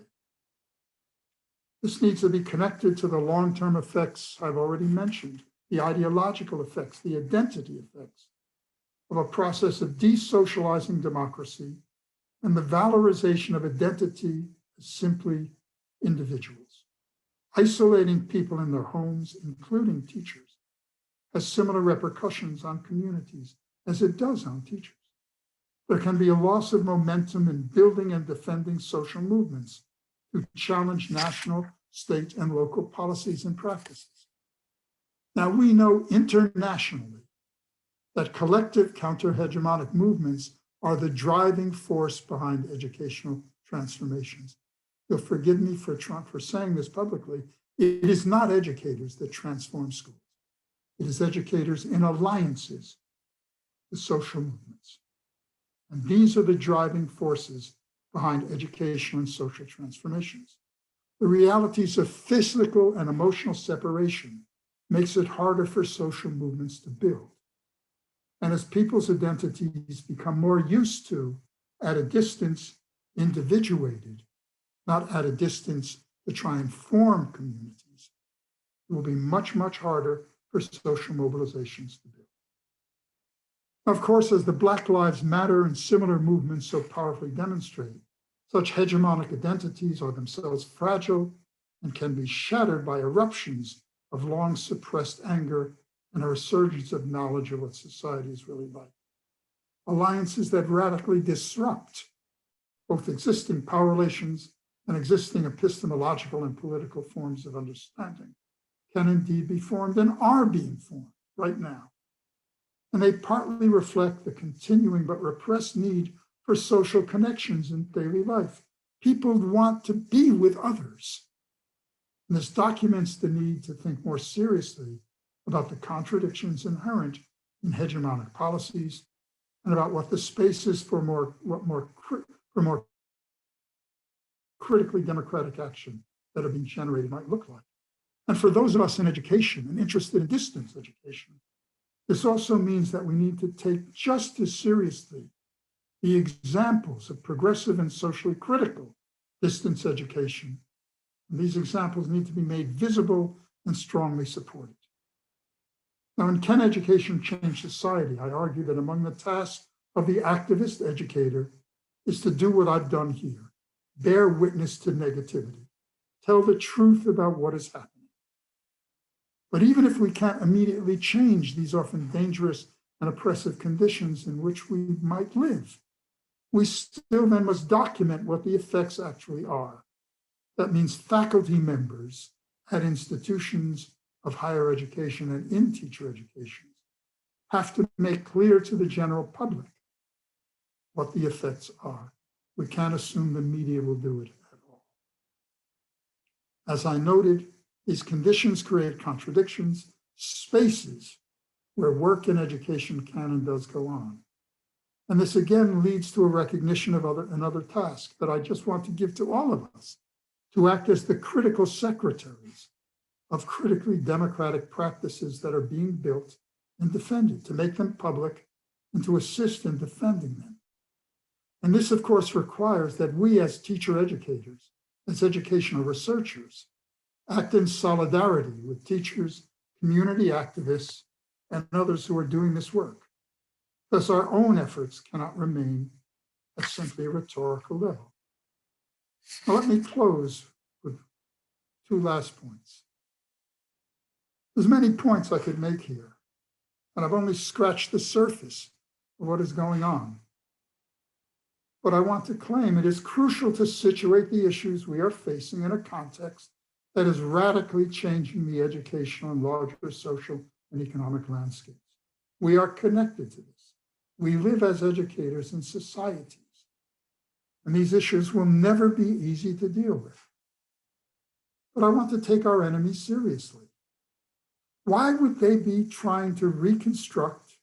Speaker 2: This needs to be connected to the long-term effects I've already mentioned, the ideological effects, the identity effects of a process of desocializing democracy and the valorization of identity as simply individuals. Isolating people in their homes, including teachers, has similar repercussions on communities as it does on teachers. There can be a loss of momentum in building and defending social movements to challenge national, state, and local policies and practices. Now, we know internationally that collective counter-hegemonic movements are the driving force behind educational transformations. You'll forgive me for saying this publicly. It is not educators that transform schools. It is educators in alliances with social movements. And these are the driving forces behind educational and social transformations. The realities of physical and emotional separation makes it harder for social movements to build. And as people's identities become more used to, at a distance, individuated, not at a distance to try and form communities, it will be much, much harder for social mobilizations to build. Of course, as the Black Lives Matter and similar movements so powerfully demonstrate, such hegemonic identities are themselves fragile and can be shattered by eruptions of long suppressed anger and a resurgence of knowledge of what society is really like. Alliances that radically disrupt both existing power relations and existing epistemological and political forms of understanding can indeed be formed and are being formed right now. And they partly reflect the continuing but repressed need for social connections in daily life. People want to be with others. And this documents the need to think more seriously about the contradictions inherent in hegemonic policies and about what the spaces for more critically democratic action that are being generated might look like. And for those of us in education and interested in distance education, this also means that we need to take just as seriously the examples of progressive and socially critical distance education. And these examples need to be made visible and strongly supported. Now, in Can Education Change Society, I argue that among the tasks of the activist educator is to do what I've done here, bear witness to negativity, tell the truth about what is happening. But even if we can't immediately change these often dangerous and oppressive conditions in which we might live, we still then must document what the effects actually are. That means faculty members at institutions of higher education and in teacher education have to make clear to the general public what the effects are. We can't assume the media will do it at all. As I noted, these conditions create contradictions, spaces where work in education can and does go on. And this again leads to a recognition of another task that I just want to give to all of us, to act as the critical secretaries of critically democratic practices that are being built and defended, to make them public and to assist in defending them. And this, of course, requires that we as teacher educators, as educational researchers, act in solidarity with teachers, community activists, and others who are doing this work. Thus, our own efforts cannot remain at simply a rhetorical level. Now, let me close with two last points. There's many points I could make here, and I've only scratched the surface of what is going on. But I want to claim it is crucial to situate the issues we are facing in a context that is radically changing the educational and larger social and economic landscapes. We are connected to this. We live as educators in societies, and these issues will never be easy to deal with. But I want to take our enemies seriously. Why would they be trying to reconstruct,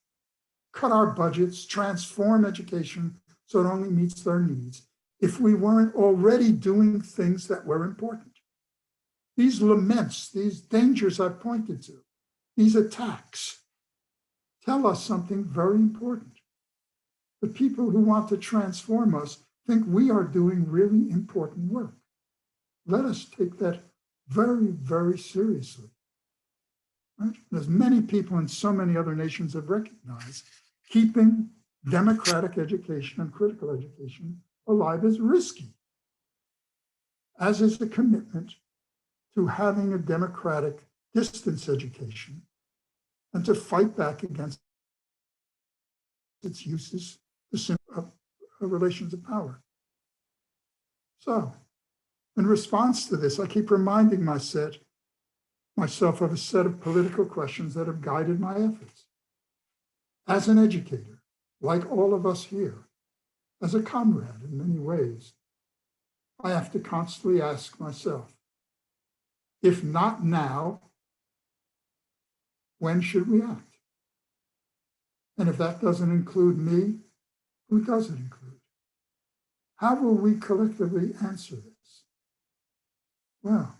Speaker 2: cut our budgets, transform education so it only meets their needs if we weren't already doing things that were important? These laments, these dangers I've pointed to, these attacks tell us something very important. The people who want to transform us think we are doing really important work. Let us take that very, very seriously. Right? As many people in so many other nations have recognized, keeping democratic education and critical education alive is risky, as is the commitment to having a democratic distance education and to fight back against its uses of relations of power. So, in response to this, I keep reminding myself of a set of political questions that have guided my efforts. As an educator, like all of us here, as a comrade in many ways, I have to constantly ask myself, if not now, when should we act? And if that doesn't include me, who does it include? How will we collectively answer this? Well,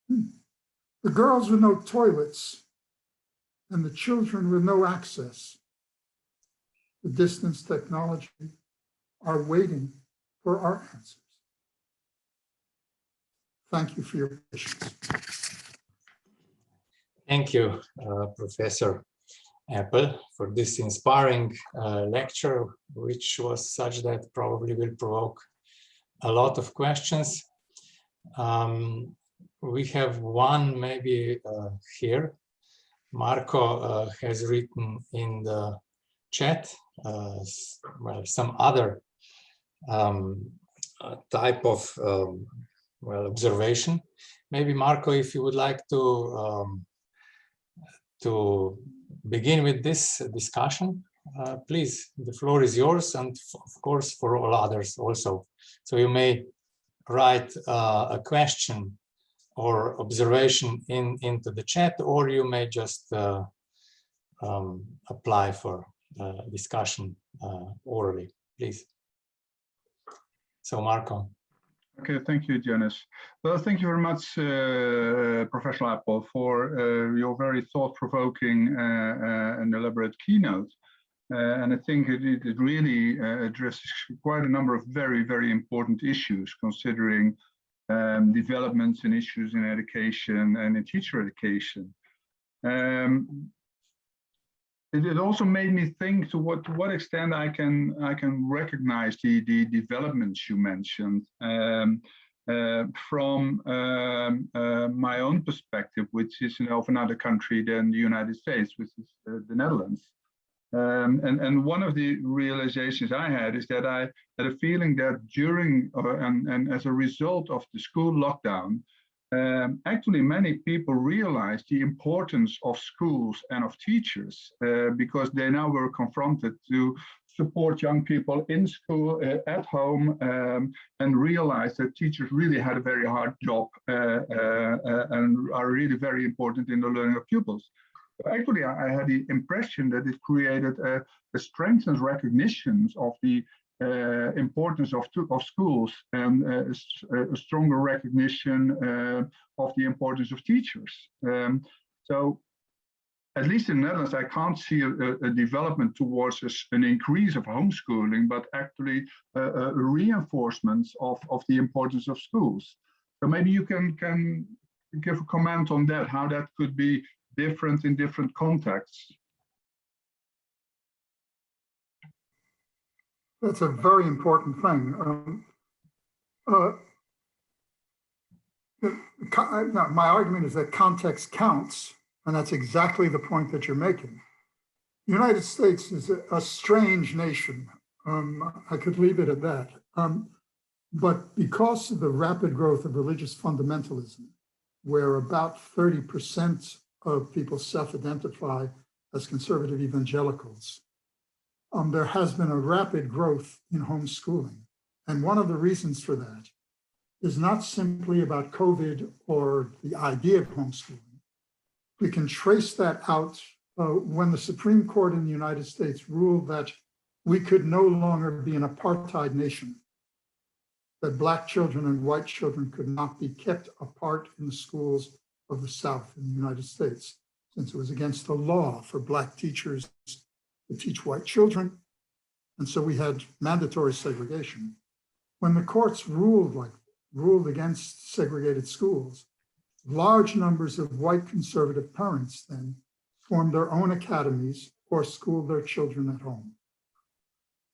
Speaker 2: the girls with no toilets and the children with no access to distance technology are waiting for our answers. Thank you for your patience.
Speaker 1: Thank you, Professor Apple, for this inspiring lecture, which was such that probably will provoke a lot of questions. We have one maybe here. Marco has written in the chat, well, some other type of observation. Maybe Marco, if you would like to begin with this discussion, please, the floor is yours, and of course for all others also. So you may write a question or observation into the chat, or you may just apply for discussion orally, please. So Marco.
Speaker 4: Okay, thank you, Janice. Well, thank you very much, Professor Apple, for your very thought-provoking and elaborate keynote. And I think it really addresses quite a number of very, very important issues, considering developments and issues in education and in teacher education. It also made me think to what extent I can recognize the developments you mentioned from my own perspective, which is of another country than the United States, which is the Netherlands. And one of the realizations I had is that I had a feeling that during and as a result of the school lockdown, actually many people realized the importance of schools and of teachers because they now were confronted to support young people in school, at home, and realized that teachers really had a very hard job and are really very important in the learning of pupils. Actually, I had the impression that it created a strengthened recognition of the importance of schools and a stronger recognition of the importance of teachers. So, at least in the Netherlands, I can't see a development towards an increase of homeschooling, but actually a reinforcement of the importance of schools. So maybe you can give a comment on that, how that could be different in different contexts.
Speaker 2: That's a very important thing. My argument is that context counts, and that's exactly the point that you're making. The United States is a strange nation. I could leave it at that. But because of the rapid growth of religious fundamentalism, where about 30% of people self-identify as conservative evangelicals, there has been a rapid growth in homeschooling. And one of the reasons for that is not simply about COVID or the idea of homeschooling. We can trace that out when the Supreme Court in the United States ruled that we could no longer be an apartheid nation, that Black children and white children could not be kept apart in the schools of the South in the United States, since it was against the law for Black teachers to teach white children. And so we had mandatory segregation. When the courts ruled against segregated schools, large numbers of white conservative parents then formed their own academies or schooled their children at home.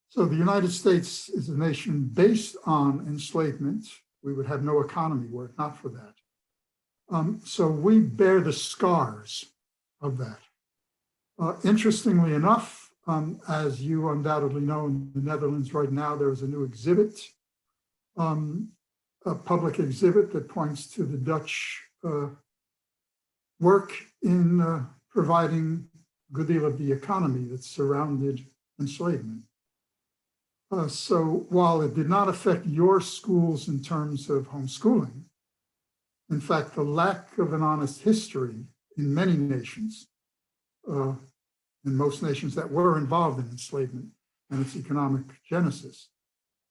Speaker 2: So the United States is a nation based on enslavement. We would have no economy were it not for that. So we bear the scars of that. Interestingly enough, as you undoubtedly know, in the Netherlands right now, there is a new exhibit, a public exhibit that points to the Dutch work in providing a good deal of the economy that surrounded enslavement. So while it did not affect your schools in terms of homeschooling, in fact, the lack of an honest history in many nations, in most nations that were involved in enslavement and its economic genesis,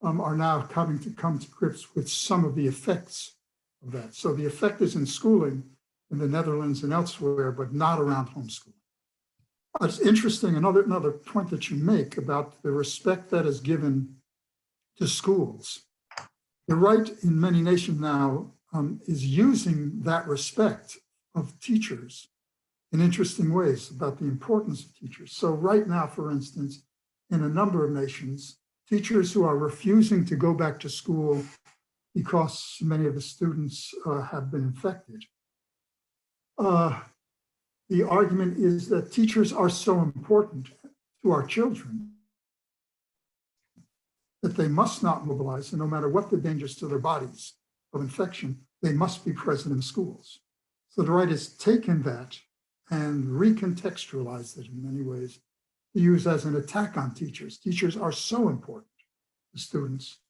Speaker 2: are now having to come to grips with some of the effects of that. So the effect is in schooling in the Netherlands and elsewhere, but not around homeschooling. It's interesting, another point that you make about the respect that is given to schools. The right in many nations now is using that respect of teachers in interesting ways about the importance of teachers. So right now, for instance, in a number of nations, teachers who are refusing to go back to school because many of the students have been infected. The argument is that teachers are so important to our children that they must not mobilize, and no matter what the dangers to their bodies of infection, they must be present in schools. So the right has taken that and recontextualized it in many ways to use as an attack on teachers. Teachers are so important to students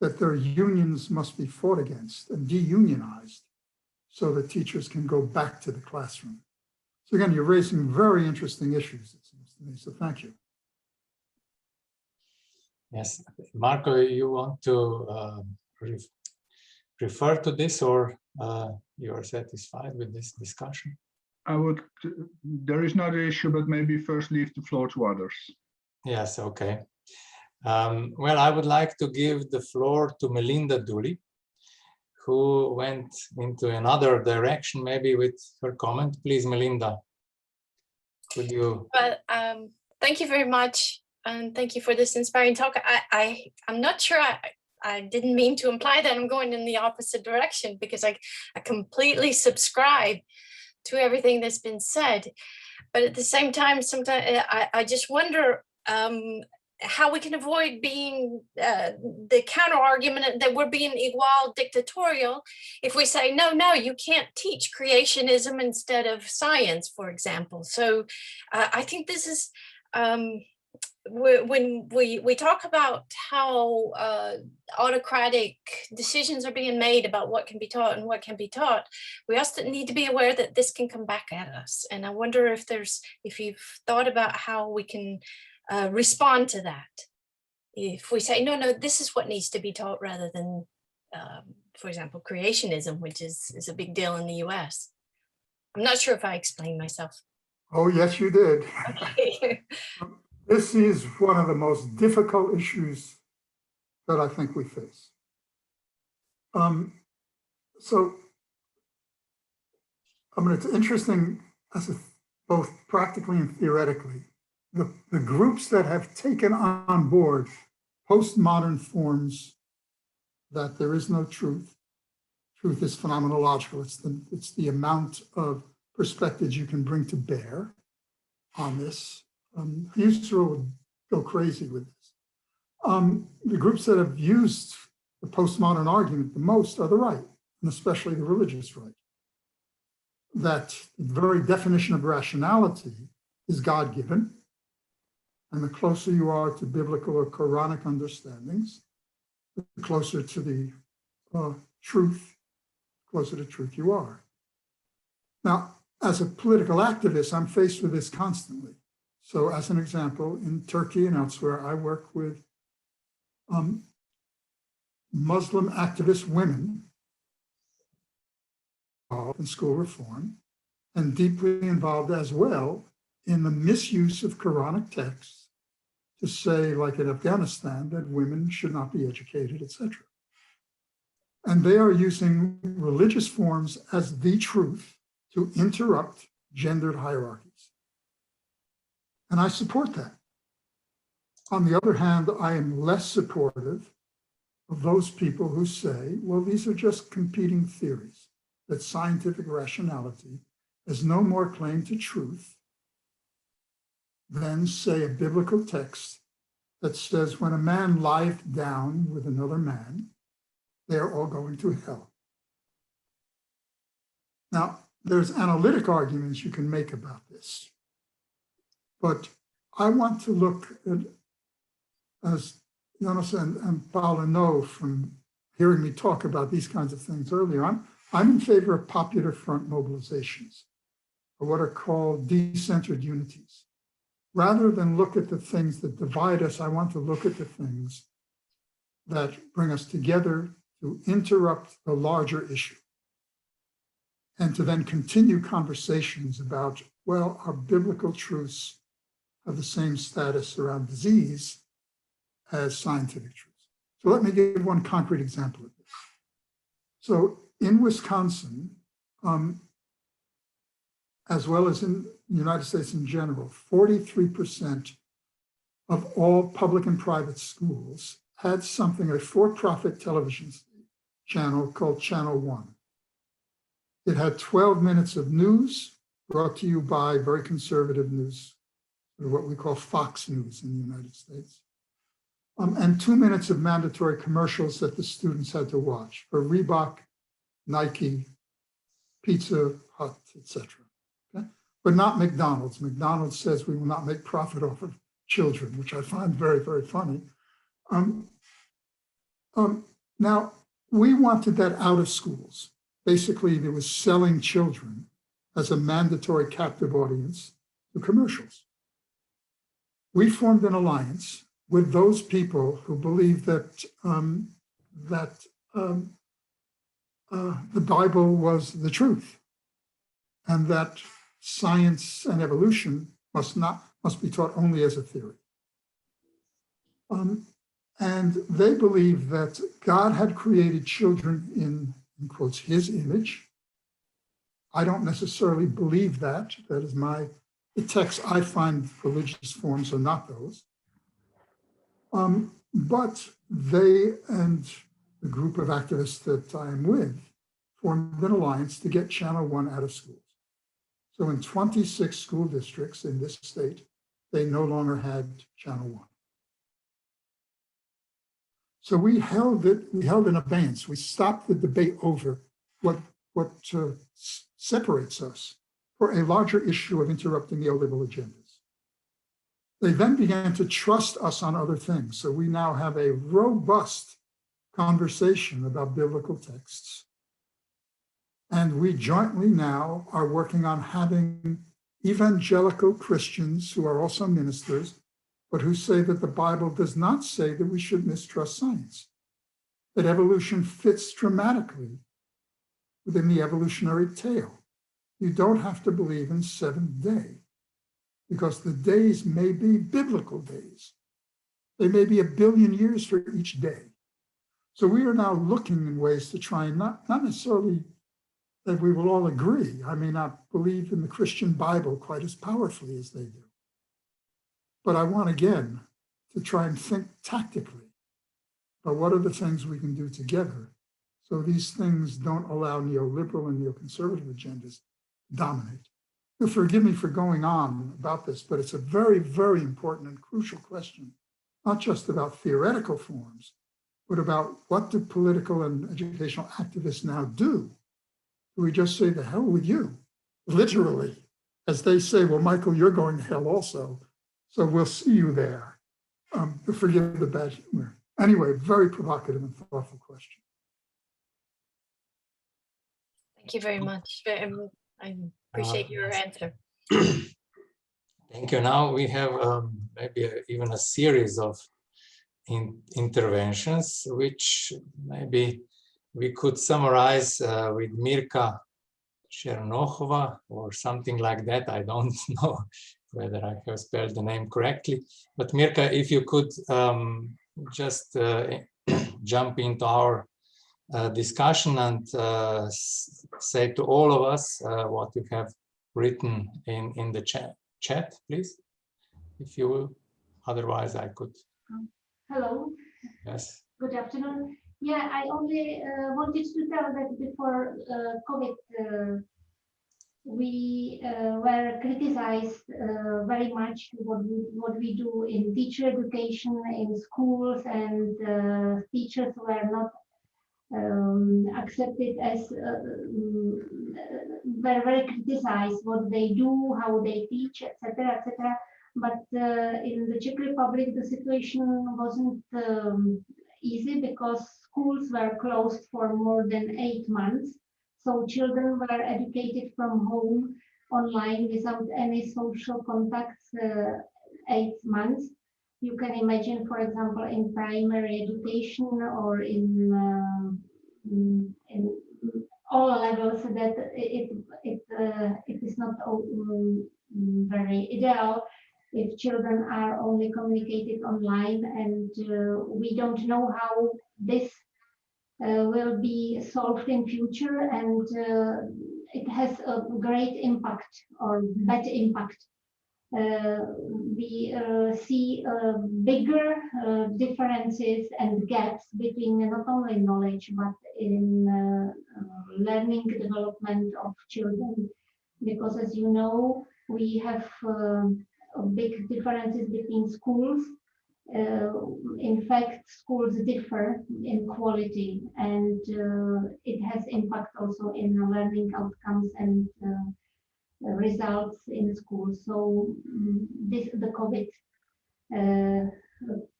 Speaker 2: that their unions must be fought against and de-unionized so that teachers can go back to the classroom. So again, you're raising very interesting issues, it seems to me, so thank you.
Speaker 1: Yes, Marco, you want to refer to this, or you are satisfied with this discussion?
Speaker 4: There is not an issue, but maybe first leave the floor to others.
Speaker 1: Yes, okay. Well, I would like to give the floor to Melinda Dooley, who went into another direction, maybe with her comment. Please, Melinda, could you?
Speaker 5: Well, thank you very much, and thank you for this inspiring talk. I'm not sure I didn't mean to imply that I'm going in the opposite direction, because I completely subscribe to everything that's been said. But at the same time, sometimes I just wonder how we can avoid being the counter argument that we're being igual dictatorial if we say, no, you can't teach creationism instead of science, for example. So I think this is, when we talk about how autocratic decisions are being made about what can be taught and what can be taught, we also need to be aware that this can come back at us. And I wonder if you've thought about how we can respond to that. If we say, no, this is what needs to be taught, rather than, for example, creationism, which is a big deal in the US. I'm not sure if I explained myself.
Speaker 2: Oh, yes, you did.
Speaker 5: Okay.
Speaker 2: This is one of the most difficult issues that I think we face. So, it's interesting both practically and theoretically. The groups that have taken on board postmodern forms that there is no truth. Truth is phenomenological. It's the amount of perspectives you can bring to bear. on this. Husserl would go crazy with this. The groups that have used the postmodern argument the most are the right, and especially the religious right. That the very definition of rationality is God-given, and the closer you are to biblical or Quranic understandings, the closer to the truth, closer to truth you are. Now, as a political activist, I'm faced with this constantly. So as an example, in Turkey and elsewhere, I work with Muslim activist women in school reform, and deeply involved as well in the misuse of Quranic texts to say, like in Afghanistan, that women should not be educated, etc. And they are using religious forms as the truth to interrupt gendered hierarchies. And I support that. On the other hand, I am less supportive of those people who say, well, these are just competing theories, that scientific rationality has no more claim to truth than, say, a biblical text that says when a man lieth down with another man, they're all going to hell. Now, there's analytic arguments you can make about this, but I want to look at, as Jonas and Paula know from hearing me talk about these kinds of things earlier, I'm in favor of popular front mobilizations, or what are called decentered unities. Rather than look at the things that divide us, I want to look at the things that bring us together to interrupt the larger issue, and to then continue conversations about, well, our biblical truths have the same status around disease as scientific truths. So let me give one concrete example of this. So in Wisconsin, as well as in the United States in general, 43% of all public and private schools had something, a for-profit television channel called Channel 1. It had 12 minutes of news brought to you by very conservative news, or what we call Fox News in the United States, and 2 minutes of mandatory commercials that the students had to watch for Reebok, Nike, Pizza Hut, etc. Okay? But not McDonald's. McDonald's says we will not make profit off of children, which I find very, very funny. Now, we wanted that out of schools. Basically, there was selling children as a mandatory captive audience to commercials. We formed an alliance with those people who believe that the Bible was the truth, and that science and evolution must be taught only as a theory. And they believe that God had created children in quotes, his image. I don't necessarily believe that. That is the text I find religious forms are not those. But they and the group of activists that I am with formed an alliance to get Channel 1 out of schools. So in 26 school districts in this state, they no longer had Channel 1. So we held in abeyance. We stopped the debate over what separates us for a larger issue of interrupting neoliberal agendas. They then began to trust us on other things. So we now have a robust conversation about biblical texts. And we jointly now are working on having evangelical Christians who are also ministers, but who say that the Bible does not say that we should mistrust science, that evolution fits dramatically within the evolutionary tale. You don't have to believe in seventh day, because the days may be biblical days. They may be 1 billion years for each day. So we are now looking in ways to try and not necessarily that we will all agree. I may not believe in the Christian Bible quite as powerfully as they do. But I want, again, to try and think tactically about what are the things we can do together so these things don't allow neoliberal and neoconservative agendas to dominate. forgive me for going on about this, but it's a very, very important and crucial question, not just about theoretical forms, but about what do political and educational activists now do? Do we just say, the hell with you, literally, as they say, well, Michael, you're going to hell also, so we'll see you there. Forgive the bad humor. Anyway, very provocative and thoughtful question.
Speaker 5: Thank you very much. I appreciate your answer.
Speaker 1: Thank you. Now we have maybe even a series of interventions, which maybe we could summarize with Mirka Chernohova or something like that. I don't know whether I have spelled the name correctly. But Mirka, if you could just jump into our discussion and say to all of us what you have written in the chat, please, if you will. Otherwise, I could.
Speaker 6: Hello.
Speaker 1: Yes.
Speaker 6: Good afternoon. Yeah, I only wanted to tell that before COVID, we were criticized very much what we do in teacher education in schools, and teachers were not accepted as were very criticized what they do, how they teach, etc., etc. But in the Czech Republic, the situation wasn't easy because schools were closed for more than 8 months. So children were educated from home online without any social contacts 8 months. You can imagine, for example, in primary education or in all levels that it is not very ideal if children are only communicated online, and we don't know how this will be solved in future, and it has a great impact or bad impact. We see bigger differences and gaps between not only knowledge but in learning development of children, because as you know, we have big differences between schools. In fact, schools differ in quality, and it has impact also in learning outcomes and results in school. So the COVID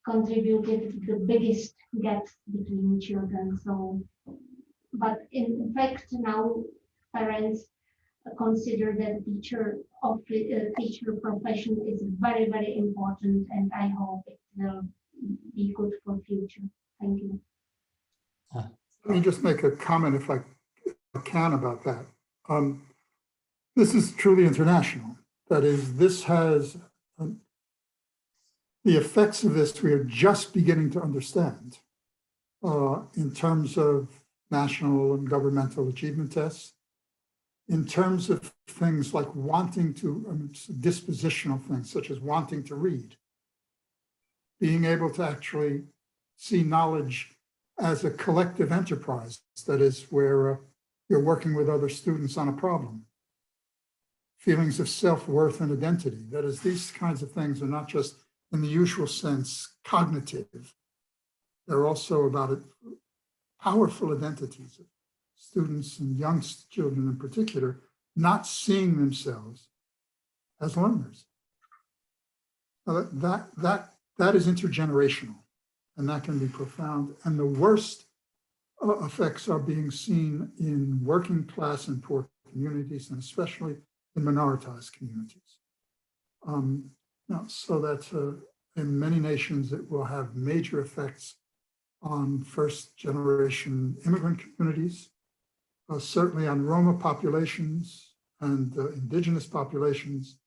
Speaker 6: contributed to the biggest gaps between children. So, but in fact now parents consider that teacher profession is very, very important, and I hope it will be good for future. Thank you.
Speaker 2: Let me just make a comment if I can about that. This is truly international. That is, this has the effects of this we are just beginning to understand in terms of national and governmental achievement tests, in terms of things like wanting to, dispositional things such as wanting to read, being able to actually see knowledge as a collective enterprise, that is where you're working with other students on a problem. Feelings of self-worth and identity, that is, these kinds of things are not just in the usual sense cognitive, they're also about powerful identities of students and young children in particular, not seeing themselves as learners. That is intergenerational, and that can be profound. And the worst effects are being seen in working class and poor communities, and especially in minoritized communities. So that in many nations, it will have major effects on first-generation immigrant communities, certainly on Roma populations and indigenous populations.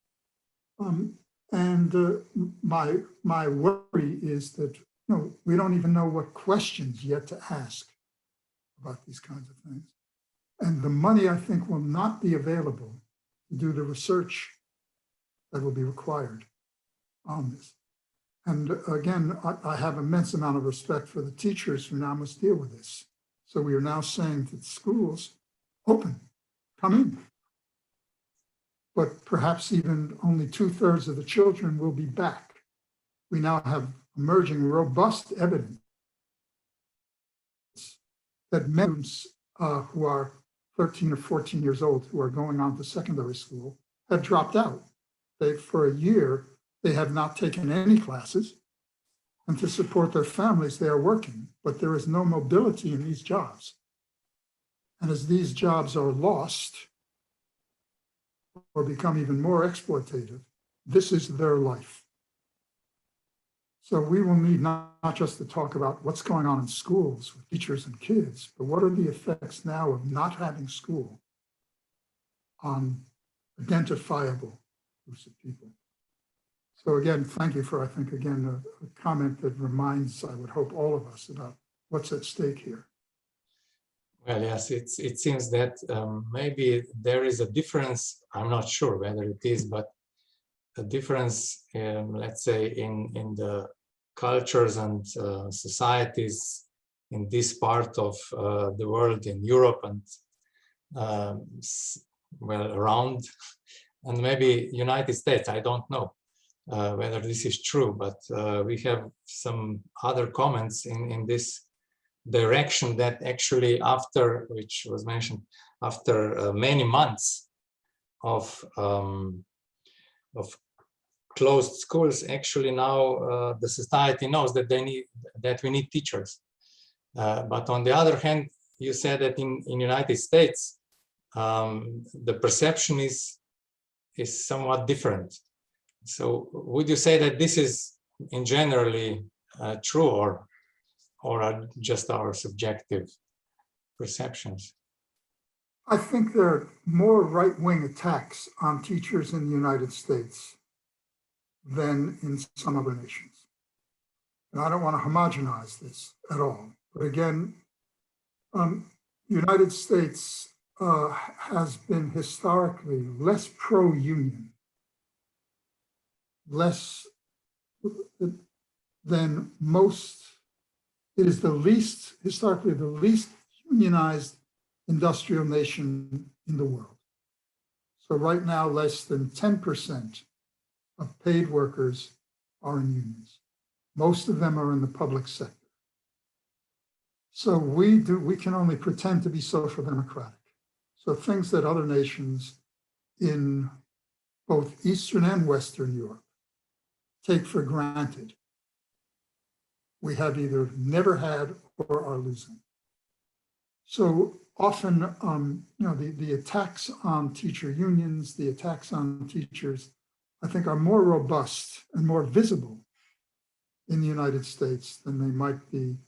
Speaker 2: My worry is that we don't even know what questions yet to ask about these kinds of things. And the money, I think, will not be available to do the research that will be required on this. And again, I have immense amount of respect for the teachers who now must deal with this. So we are now saying to the schools, open, come in. but perhaps even only 2/3 of the children will be back. We now have emerging robust evidence that many students who are 13 or 14 years old who are going on to secondary school have dropped out. For a year, they have not taken any classes, and to support their families, they are working, but there is no mobility in these jobs. And as these jobs are lost or become even more exploitative, this is their life. So we will need not just to talk about what's going on in schools with teachers and kids, but what are the effects now of not having school on identifiable groups of people. So again, thank you for, I think, again, a comment that reminds, I would hope, all of us about what's at stake here.
Speaker 1: Well, yes, it seems that maybe there is a difference. I'm not sure whether it is, but a difference, let's say, in the cultures and societies in this part of the world, in Europe and well, around, and maybe United States. I don't know whether this is true, but we have some other comments in this direction that actually after, which was mentioned, after many months of closed schools, actually now the society knows that we need teachers. But on the other hand, you said that in United States, the perception is somewhat different. So would you say that this is in generally true, or are just our subjective perceptions?
Speaker 2: I think there are more right-wing attacks on teachers in the United States than in some other nations. And I don't want to homogenize this at all. But again, United States has been historically less pro-union, less than most. It is historically the least unionized industrial nation in the world. So right now, less than 10% of paid workers are in unions. Most of them are in the public sector. So we can only pretend to be social democratic. So things that other nations in both Eastern and Western Europe take for granted, we have either never had or are losing. So often, the attacks on teacher unions, the attacks on teachers, I think are more robust and more visible in the United States than they might be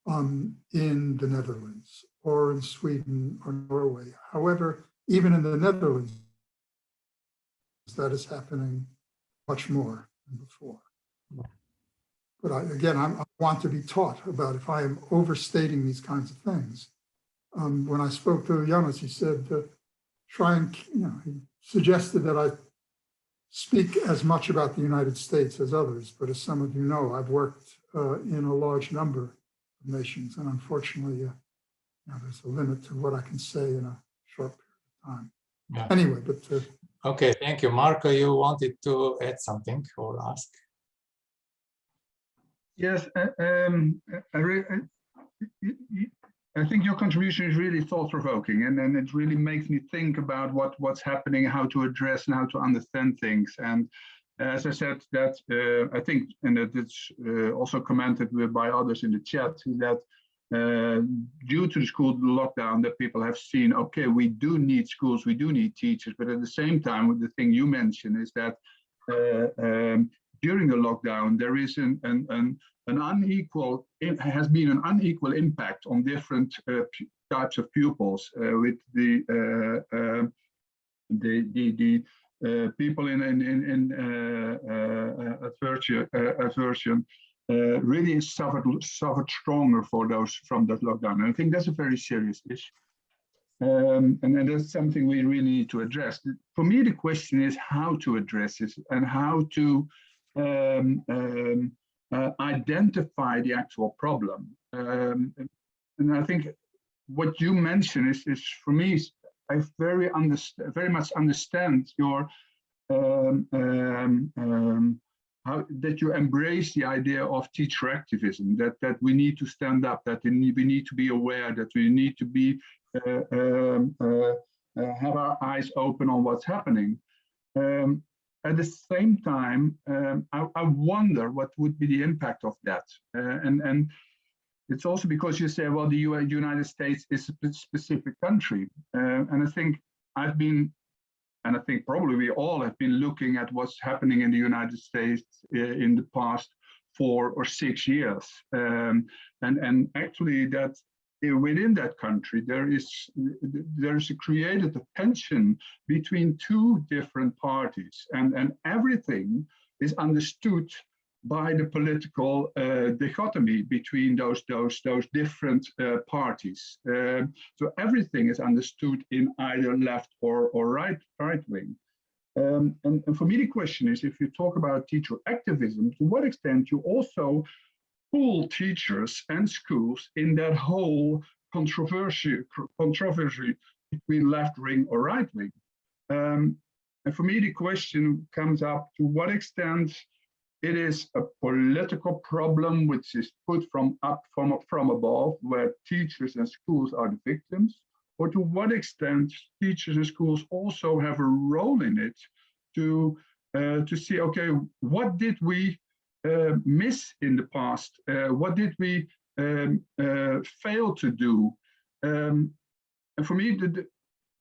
Speaker 2: in the Netherlands or in Sweden or Norway. However, even in the Netherlands, that is happening much more than before. But I want to be taught about if I am overstating these kinds of things. When I spoke to Janis, he said, try and, he suggested that I speak as much about the United States as others. But as some of you know, I've worked in a large number of nations. And unfortunately, there's a limit to what I can say in a short period of time. Yeah. Anyway, but.
Speaker 1: Okay, thank you. Marco, you wanted to add something or ask?
Speaker 4: Yes, I think your contribution is really thought-provoking, and it really makes me think about what's happening, how to address and how to understand things. And as I said, that I think, and that it's also commented by others in the chat, that due to the school lockdown, that people have seen, okay, we do need schools, we do need teachers, but at the same time, the thing you mentioned is that during the lockdown, there is an unequal, it has been an unequal impact on different types of pupils, with the people in aversion really suffered stronger from that lockdown. And I think that's a very serious issue. And that's something we really need to address. For me, the question is how to address this and how to identify the actual problem. And I think what you mentioned is for me, I very much understand your how that you embrace the idea of teacher activism, that we need to stand up, that we need to be aware, that we need to be have our eyes open on what's happening. At the same time, I wonder what would be the impact of that. And it's also because you say, well, the United States is a specific country. And I think I've been, and I think probably we all have been looking at what's happening in the United States in the past 4 or 6 years. And actually that within that country, there's created a tension between 2 different parties, and everything is understood by the political dichotomy between those different parties. So everything is understood in either left or right wing. And for me, the question is, if you talk about teacher activism, to what extent you also pull teachers and schools in that whole controversy between left wing or right wing. And for me, the question comes up to what extent it is a political problem which is put from above, where teachers and schools are the victims, or to what extent teachers and schools also have a role in it to see, okay, what did we miss in the past? What did we fail to do? And for me,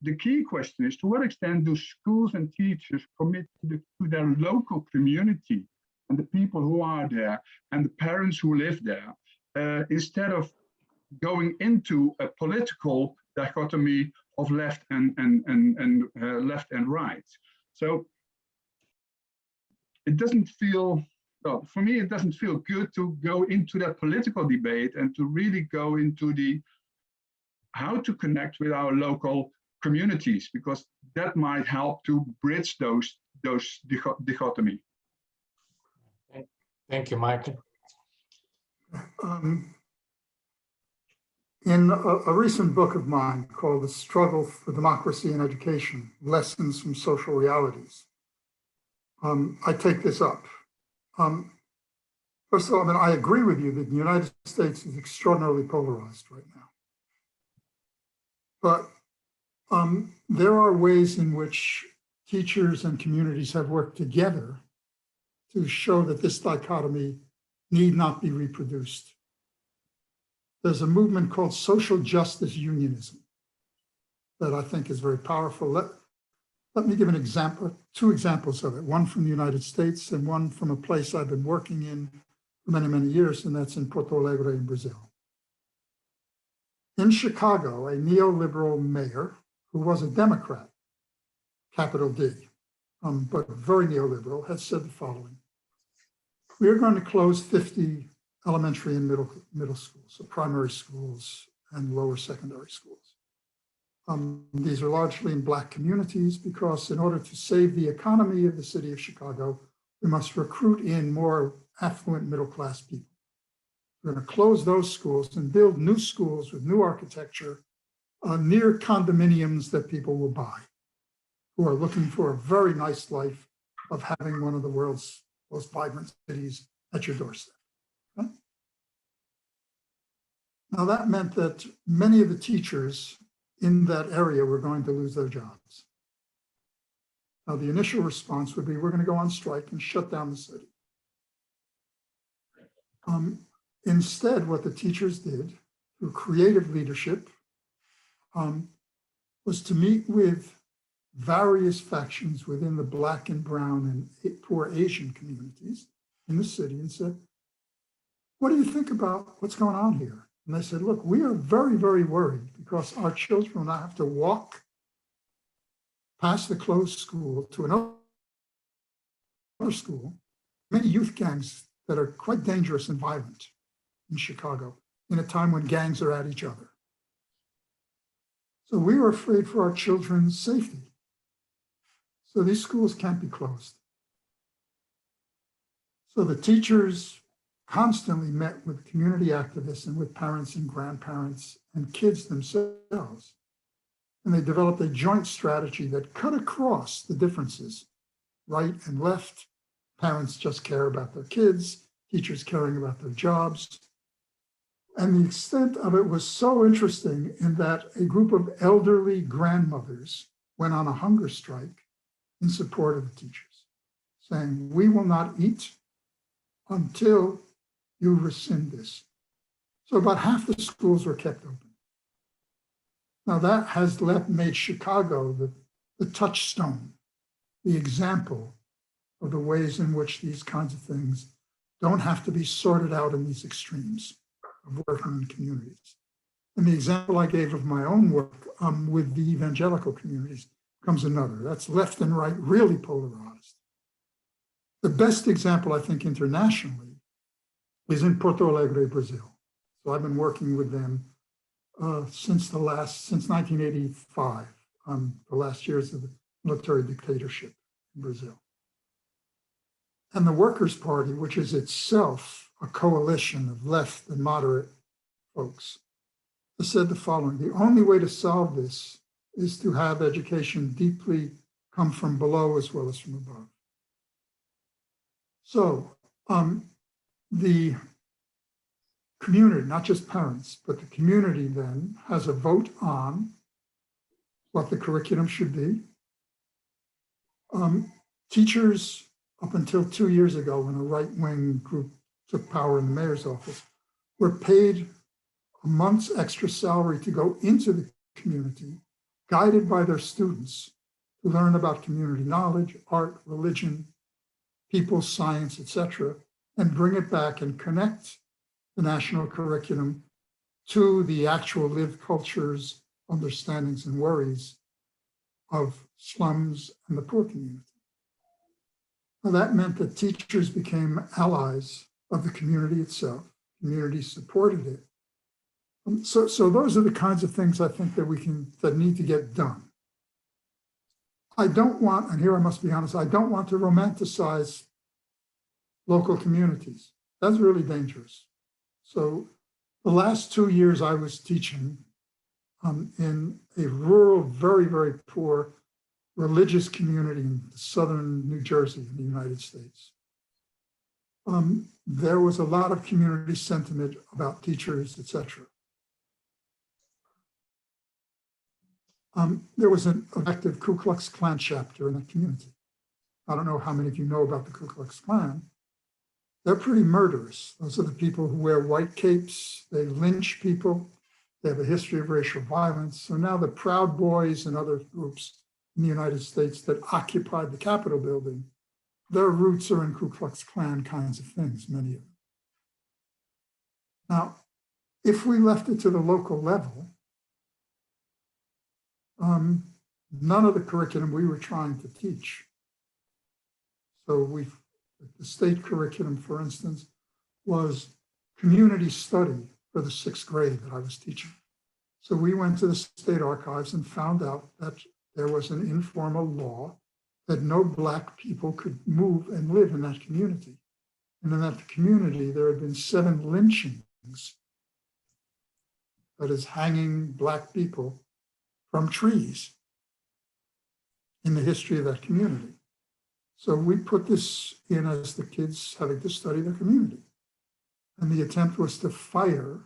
Speaker 4: the key question is, to what extent do schools and teachers commit to their local community and the people who are there and the parents who live there, instead of going into a political dichotomy of left and right. So it doesn't feel, well, for me, it doesn't feel good to go into that political debate and to really go into the how to connect with our local communities, because that might help to bridge those dichotomy.
Speaker 1: Thank you, Michael.
Speaker 2: In a recent book of mine called The Struggle for Democracy in Education, Lessons from Social Realities, I take this up. First of all, I mean, I agree with you that the United States is extraordinarily polarized right now. But there are ways in which teachers and communities have worked together to show that this dichotomy need not be reproduced. There's a movement called social justice unionism that I think is very powerful. Let me give an example, 2 examples of it, one from the United States and one from a place I've been working in for many, many years, and that's in Porto Alegre in Brazil. In Chicago, a neoliberal mayor who was a Democrat, capital D, but very neoliberal, has said the following: we are going to close 50 elementary and middle schools, so primary schools and lower secondary schools. These are largely in Black communities because in order to save the economy of the city of Chicago, we must recruit in more affluent middle-class people. We're going to close those schools and build new schools with new architecture near condominiums that people will buy, who are looking for a very nice life of having one of the world's most vibrant cities at your doorstep. Okay? Now that meant that many of the teachers in that area were going to lose their jobs. Now the initial response would be, we're going to go on strike and shut down the city. Instead, what the teachers did through creative leadership was to meet with various factions within the Black and brown and poor Asian communities in the city and said, what do you think about what's going on here? And they said, look, we are very, very worried because our children will now have to walk past the closed school to another school, many youth gangs that are quite dangerous and violent in Chicago in a time when gangs are at each other. So we were afraid for our children's safety. So these schools can't be closed. So the teachers constantly met with community activists and with parents and grandparents and kids themselves And they developed a joint strategy that cut across the differences, right and left. Parents just care about their kids, teachers caring about their jobs. And the extent of it was so interesting in that a group of elderly grandmothers went on a hunger strike in support of the teachers, saying, we will not eat until you rescind this. So about half the schools were kept open. Now that has made Chicago the touchstone, the example of the ways in which these kinds of things don't have to be sorted out in these extremes of working in communities. And the example I gave of my own work with the evangelical communities comes another. That's left and right really polarized. The best example, I think, internationally is in Porto Alegre, Brazil. So I've been working with them since 1985, the last years of the military dictatorship in Brazil. And the Workers' Party, which is itself a coalition of left and moderate folks, has said the following: the only way to solve this is to have education deeply come from below as well as from above. So the community, not just parents, but the community then has a vote on what the curriculum should be. Teachers, up until 2 years ago, when a right-wing group took power in the mayor's office, were paid a month's extra salary to go into the community, guided by their students, to learn about community knowledge, art, religion, people, science, etc., and bring it back and connect the national curriculum to the actual lived cultures, understandings, and worries of slums and the poor community. Now, that meant that teachers became allies of the community itself. Community supported it. So those are the kinds of things I think that need to get done. I don't want, and here I must be honest, I don't want to romanticize local communities. That's really dangerous. So the last 2 years I was teaching in a rural, very, very poor religious community in southern New Jersey in the United States. There was a lot of community sentiment about teachers, etc. There was an active Ku Klux Klan chapter in that community. I don't know how many of you know about the Ku Klux Klan. They're pretty murderous. Those are the people who wear white capes. They lynch people. They have a history of racial violence. So now the Proud Boys and other groups in the United States that occupied the Capitol building, their roots are in Ku Klux Klan kinds of things, many of them. Now, if we left it to the local level, none of the curriculum we were trying to teach. So the state curriculum, for instance, was community study for the 6th grade that I was teaching. So we went to the state archives and found out that there was an informal law that no Black people could move and live in that community. And in that community, there had been 7 lynchings, that is, hanging Black people from trees in the history of that community. So we put this in as the kids having to study their community. And the attempt was to fire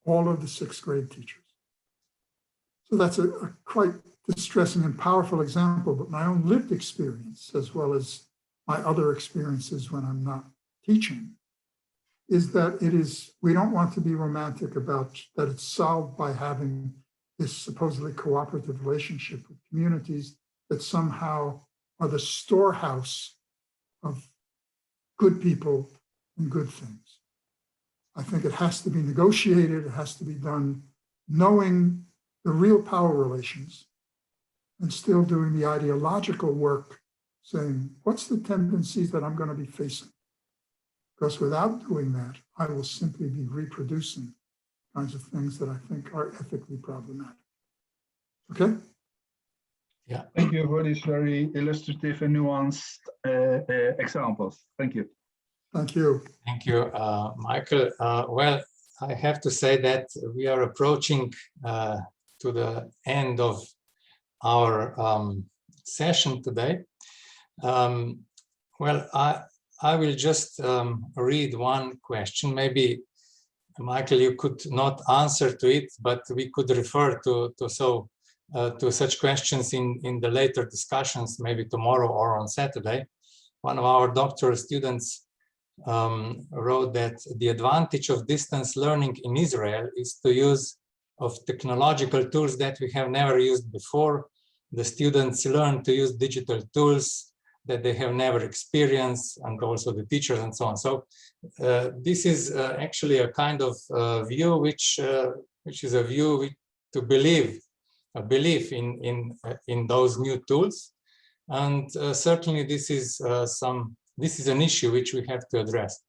Speaker 2: all of the 6th grade teachers. So that's a quite distressing and powerful example, but my own lived experience, as well as my other experiences when I'm not teaching, is that we don't want to be romantic about that it's solved by having this supposedly cooperative relationship with communities that somehow are the storehouse of good people and good things. I think it has to be negotiated, it has to be done knowing the real power relations and still doing the ideological work, saying, what's the tendencies that I'm going to be facing? Because without doing that, I will simply be reproducing kinds of things that I think are ethically problematic. Okay?
Speaker 1: Yeah.
Speaker 4: Thank you for these very illustrative and nuanced examples. Thank you.
Speaker 2: Thank you.
Speaker 1: Thank you, Michael. Well, I have to say that we are approaching to the end of our session today. Well, I will just read one question. Maybe, Michael, you could not answer to it, but we could refer to such questions in the later discussions, maybe tomorrow or on Saturday. One of our doctoral students wrote that the advantage of distance learning in Israel is to use of technological tools that we have never used before. The students learn to use digital tools that they have never experienced, and also the teachers and so on. So this is actually a kind of view which is a view to believe, a belief in those new tools, and certainly this is an issue which we have to address.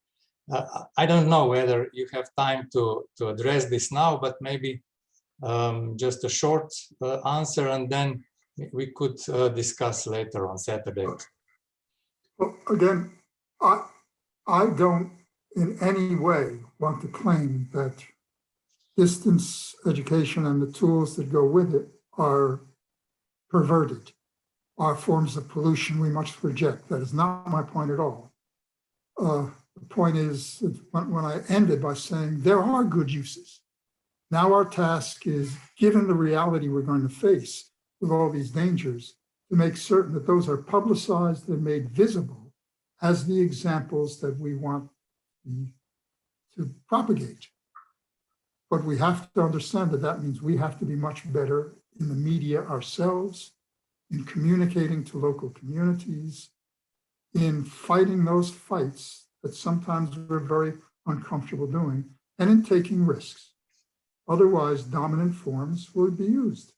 Speaker 1: I don't know whether you have time to address this now, but maybe just a short answer, and then we could discuss later on Saturday.
Speaker 2: Well, again, I don't in any way want to claim that distance education and the tools that go with it are perverted, are forms of pollution we must reject. That is not my point at all. The point is, when I ended by saying there are good uses. Now our task is, given the reality we're going to face with all these dangers, to make certain that those are publicized and made visible as the examples that we want to propagate. But we have to understand that that means we have to be much better in the media ourselves, in communicating to local communities, in fighting those fights that sometimes we're very uncomfortable doing, and in taking risks. Otherwise, dominant forms will be used.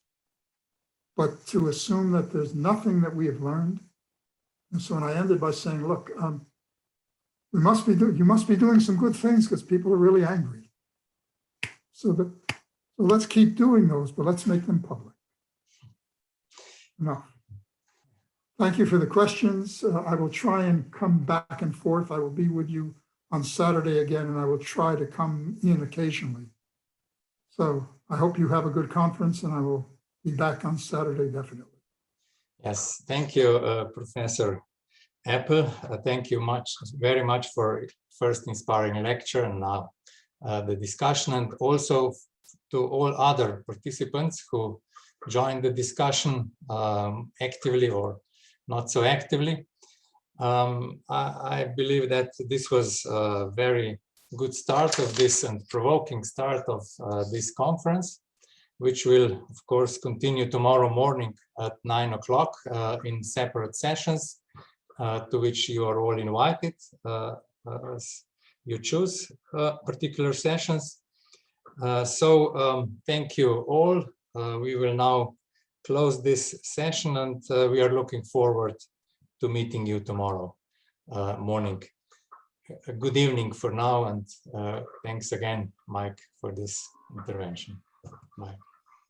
Speaker 2: But to assume that there's nothing that we have learned, and so when I ended by saying, look, you must be doing some good things because people are really angry. So let's keep doing those, but let's make them public. No. Thank you for the questions. I will try and come back and forth. I will be with you on Saturday again, and I will try to come in occasionally. So I hope you have a good conference, and I will be back on Saturday, definitely.
Speaker 1: Yes, thank you, Professor Apple. Thank you very much for first inspiring lecture and now the discussion, and also to all other participants who joined the discussion actively or not so actively. I believe that this was a very good start of this and provoking start of this conference, which will, of course, continue tomorrow morning at 9 o'clock in separate sessions, to which you are all invited as you choose particular sessions. Thank you all. We will now close this session, and we are looking forward to meeting you tomorrow morning. A good evening for now, and thanks again, Mike, for this intervention. Bye.